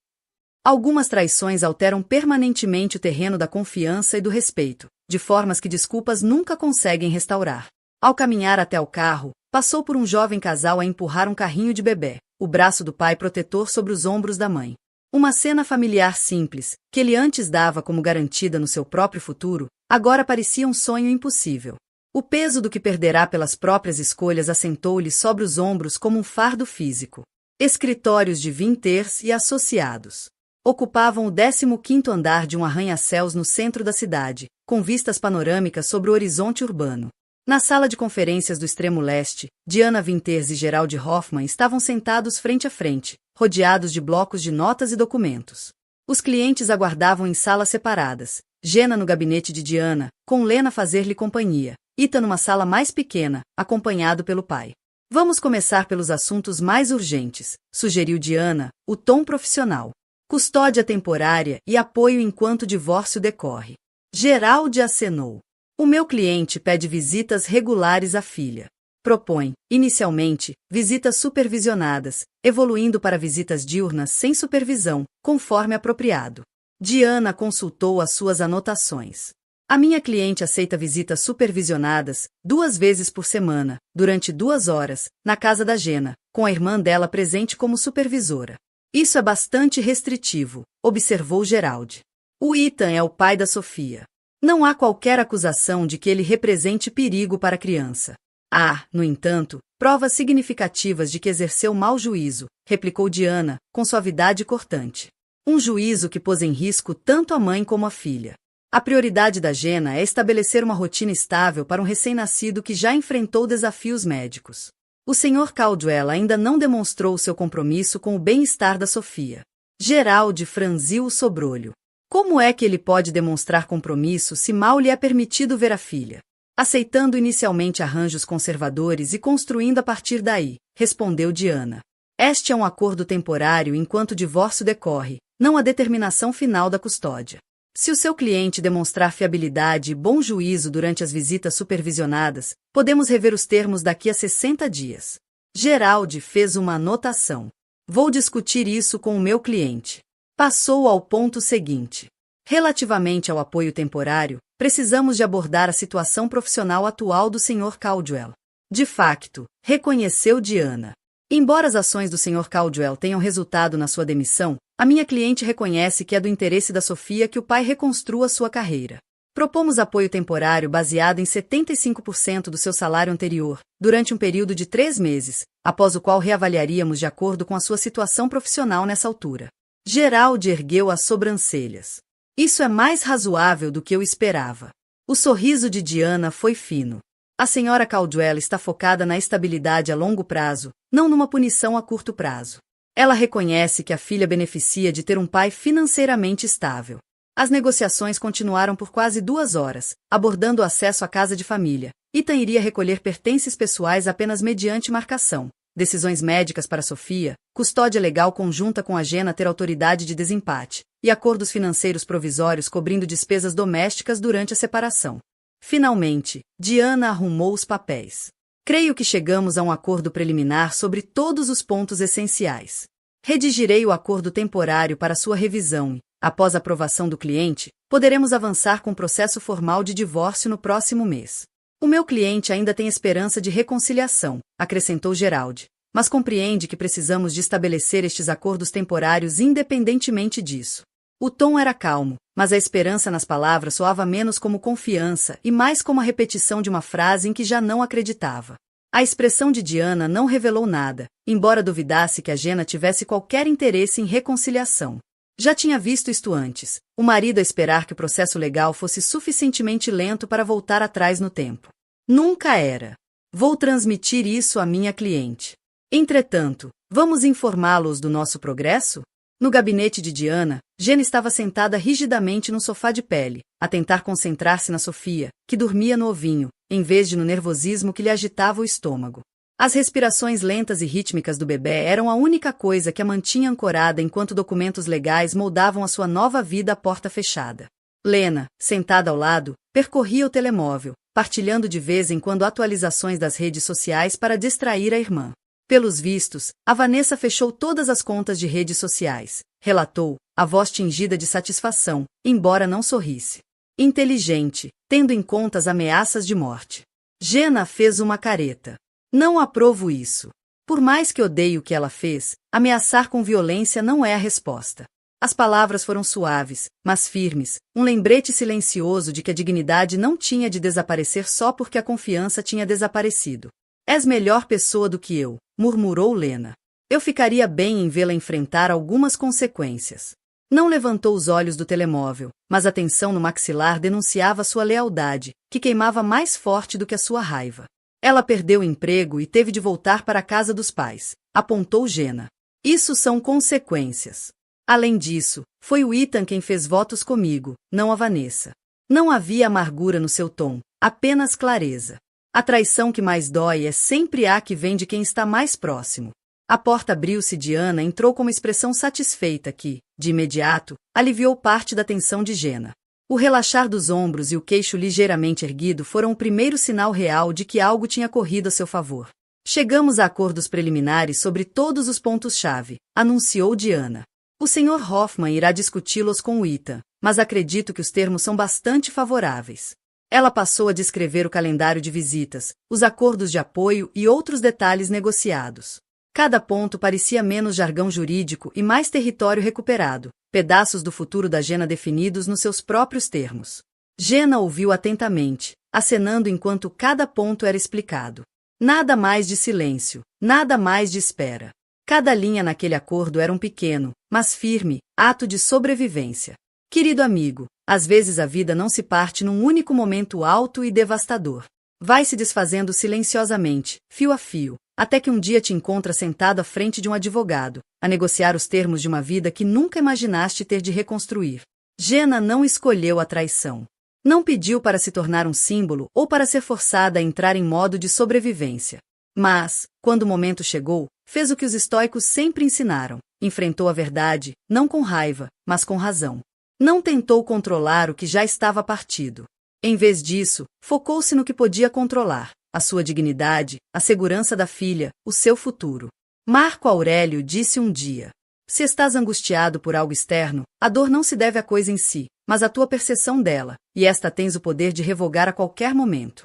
Algumas traições alteram permanentemente o terreno da confiança e do respeito, de formas que desculpas nunca conseguem restaurar. Ao caminhar até o carro, passou por um jovem casal a empurrar um carrinho de bebê, o braço do pai protetor sobre os ombros da mãe. Uma cena familiar simples, que ele antes dava como garantida no seu próprio futuro, agora parecia um sonho impossível. O peso do que perderá pelas próprias escolhas assentou-lhe sobre os ombros como um fardo físico. Escritórios de Winters e Associados ocupavam o 15º andar de um arranha-céus no centro da cidade, com vistas panorâmicas sobre o horizonte urbano. Na sala de conferências do extremo leste, Diana Winters e Gerald Hoffman estavam sentados frente a frente, rodeados de blocos de notas e documentos. Os clientes aguardavam em salas separadas, Jenna no gabinete de Diana, com Lena a fazer-lhe companhia, Ethan numa sala mais pequena, acompanhado pelo pai. Vamos começar pelos assuntos mais urgentes, sugeriu Diana, o tom profissional. Custódia temporária e apoio enquanto o divórcio decorre. Gerald acenou. O meu cliente pede visitas regulares à filha. Propõe, inicialmente, visitas supervisionadas, evoluindo para visitas diurnas sem supervisão, conforme apropriado. Diana consultou as suas anotações. A minha cliente aceita visitas supervisionadas, 2 vezes por semana, durante 2 horas, na casa da Jenna, com a irmã dela presente como supervisora. Isso é bastante restritivo, observou Gerald. O Ethan é o pai da Sofia. Não há qualquer acusação de que ele represente perigo para a criança. Há, no entanto, provas significativas de que exerceu mau juízo, replicou Diana, com suavidade cortante. Um juízo que pôs em risco tanto a mãe como a filha. A prioridade da Jenna é estabelecer uma rotina estável para um recém-nascido que já enfrentou desafios médicos. O Sr. Caldwell ainda não demonstrou seu compromisso com o bem-estar da Sofia. Gerald franziu o sobrolho. Como é que ele pode demonstrar compromisso se mal lhe é permitido ver a filha? Aceitando inicialmente arranjos conservadores e construindo a partir daí, respondeu Diana. Este é um acordo temporário enquanto o divórcio decorre, não a determinação final da custódia. Se o seu cliente demonstrar fiabilidade e bom juízo durante as visitas supervisionadas, podemos rever os termos daqui a 60 dias. Gerald fez uma anotação. Vou discutir isso com o meu cliente. Passou ao ponto seguinte. Relativamente ao apoio temporário, precisamos de abordar a situação profissional atual do Sr. Caldwell. De facto, reconheceu Diana. Embora as ações do Sr. Caldwell tenham resultado na sua demissão, a minha cliente reconhece que é do interesse da Sofia que o pai reconstrua sua carreira. Propomos apoio temporário baseado em 75% do seu salário anterior, durante um período de 3 meses, após o qual reavaliaríamos de acordo com a sua situação profissional nessa altura. Gerald ergueu as sobrancelhas. Isso é mais razoável do que eu esperava. O sorriso de Diana foi fino. A senhora Caldwell está focada na estabilidade a longo prazo, não numa punição a curto prazo. Ela reconhece que a filha beneficia de ter um pai financeiramente estável. As negociações continuaram por quase 2 horas, abordando o acesso à casa de família. Ethan iria recolher pertences pessoais apenas mediante marcação, decisões médicas para Sofia, custódia legal conjunta com a Jenna ter autoridade de desempate, e acordos financeiros provisórios cobrindo despesas domésticas durante a separação. Finalmente, Diana arrumou os papéis. Creio que chegamos a um acordo preliminar sobre todos os pontos essenciais. Redigirei o acordo temporário para sua revisão e, após a aprovação do cliente, poderemos avançar com o processo formal de divórcio no próximo mês. O meu cliente ainda tem esperança de reconciliação, acrescentou Gerald, mas compreende que precisamos de estabelecer estes acordos temporários independentemente disso. O tom era calmo, mas a esperança nas palavras soava menos como confiança e mais como a repetição de uma frase em que já não acreditava. A expressão de Diana não revelou nada, embora duvidasse que a Jenna tivesse qualquer interesse em reconciliação. Já tinha visto isto antes, o marido a esperar que o processo legal fosse suficientemente lento para voltar atrás no tempo. Nunca era. Vou transmitir isso à minha cliente. Entretanto, vamos informá-los do nosso progresso? No gabinete de Diana, Jenna estava sentada rigidamente no sofá de pele, a tentar concentrar-se na Sofia, que dormia no ovinho, em vez de no nervosismo que lhe agitava o estômago. As respirações lentas e rítmicas do bebê eram a única coisa que a mantinha ancorada enquanto documentos legais moldavam a sua nova vida à porta fechada. Lena, sentada ao lado, percorria o telemóvel, partilhando de vez em quando atualizações das redes sociais para distrair a irmã. Pelos vistos, a Vanessa fechou todas as contas de redes sociais, relatou, a voz tingida de satisfação, embora não sorrisse. Inteligente, tendo em conta as ameaças de morte. Jenna fez uma careta. Não aprovo isso. Por mais que odeie o que ela fez, ameaçar com violência não é a resposta. As palavras foram suaves, mas firmes, um lembrete silencioso de que a dignidade não tinha de desaparecer só porque a confiança tinha desaparecido. És melhor pessoa do que eu, murmurou Lena. Eu ficaria bem em vê-la enfrentar algumas consequências. Não levantou os olhos do telemóvel, mas a tensão no maxilar denunciava sua lealdade, que queimava mais forte do que a sua raiva. Ela perdeu o emprego e teve de voltar para a casa dos pais, apontou Jenna. Isso são consequências. Além disso, foi o Ethan quem fez votos comigo, não a Vanessa. Não havia amargura no seu tom, apenas clareza. A traição que mais dói é sempre a que vem de quem está mais próximo. A porta abriu-se e Diana entrou com uma expressão satisfeita que, de imediato, aliviou parte da tensão de Jenna. O relaxar dos ombros e o queixo ligeiramente erguido foram o primeiro sinal real de que algo tinha corrido a seu favor. Chegamos a acordos preliminares sobre todos os pontos-chave, anunciou Diana. O Sr. Hoffman irá discuti-los com o Ethan, mas acredito que os termos são bastante favoráveis. Ela passou a descrever o calendário de visitas, os acordos de apoio e outros detalhes negociados. Cada ponto parecia menos jargão jurídico e mais território recuperado, pedaços do futuro da Jenna definidos nos seus próprios termos. Jenna ouviu atentamente, acenando enquanto cada ponto era explicado. Nada mais de silêncio, nada mais de espera. Cada linha naquele acordo era um pequeno, mas firme, ato de sobrevivência. Querido amigo, às vezes a vida não se parte num único momento alto e devastador. Vai se desfazendo silenciosamente, fio a fio, até que um dia te encontra sentado à frente de um advogado, a negociar os termos de uma vida que nunca imaginaste ter de reconstruir. Jenna não escolheu a traição. Não pediu para se tornar um símbolo ou para ser forçada a entrar em modo de sobrevivência. Mas, quando o momento chegou, fez o que os estoicos sempre ensinaram, enfrentou a verdade, não com raiva, mas com razão. Não tentou controlar o que já estava partido. Em vez disso, focou-se no que podia controlar, a sua dignidade, a segurança da filha, o seu futuro. Marco Aurélio disse um dia: se estás angustiado por algo externo, a dor não se deve à coisa em si, mas à tua percepção dela, e esta tens o poder de revogar a qualquer momento.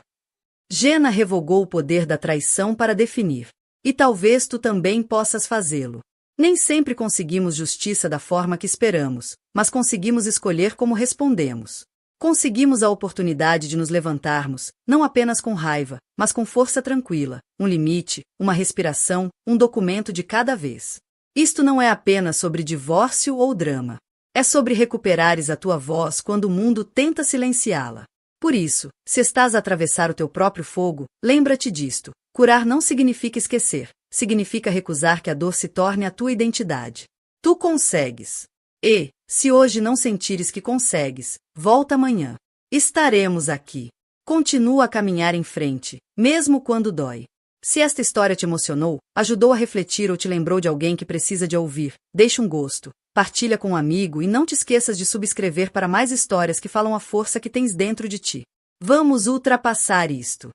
Jenna revogou o poder da traição para definir. E talvez tu também possas fazê-lo. Nem sempre conseguimos justiça da forma que esperamos, mas conseguimos escolher como respondemos. Conseguimos a oportunidade de nos levantarmos, não apenas com raiva, mas com força tranquila, um limite, uma respiração, um documento de cada vez. Isto não é apenas sobre divórcio ou drama. É sobre recuperares a tua voz quando o mundo tenta silenciá-la. Por isso, se estás a atravessar o teu próprio fogo, lembra-te disto. Curar não significa esquecer, significa recusar que a dor se torne a tua identidade. Tu consegues. E, se hoje não sentires que consegues, volta amanhã. Estaremos aqui. Continua a caminhar em frente, mesmo quando dói. Se esta história te emocionou, ajudou a refletir ou te lembrou de alguém que precisa de ouvir, deixa um gosto, partilha com um amigo e não te esqueças de subscrever para mais histórias que falam a força que tens dentro de ti. Vamos ultrapassar isto.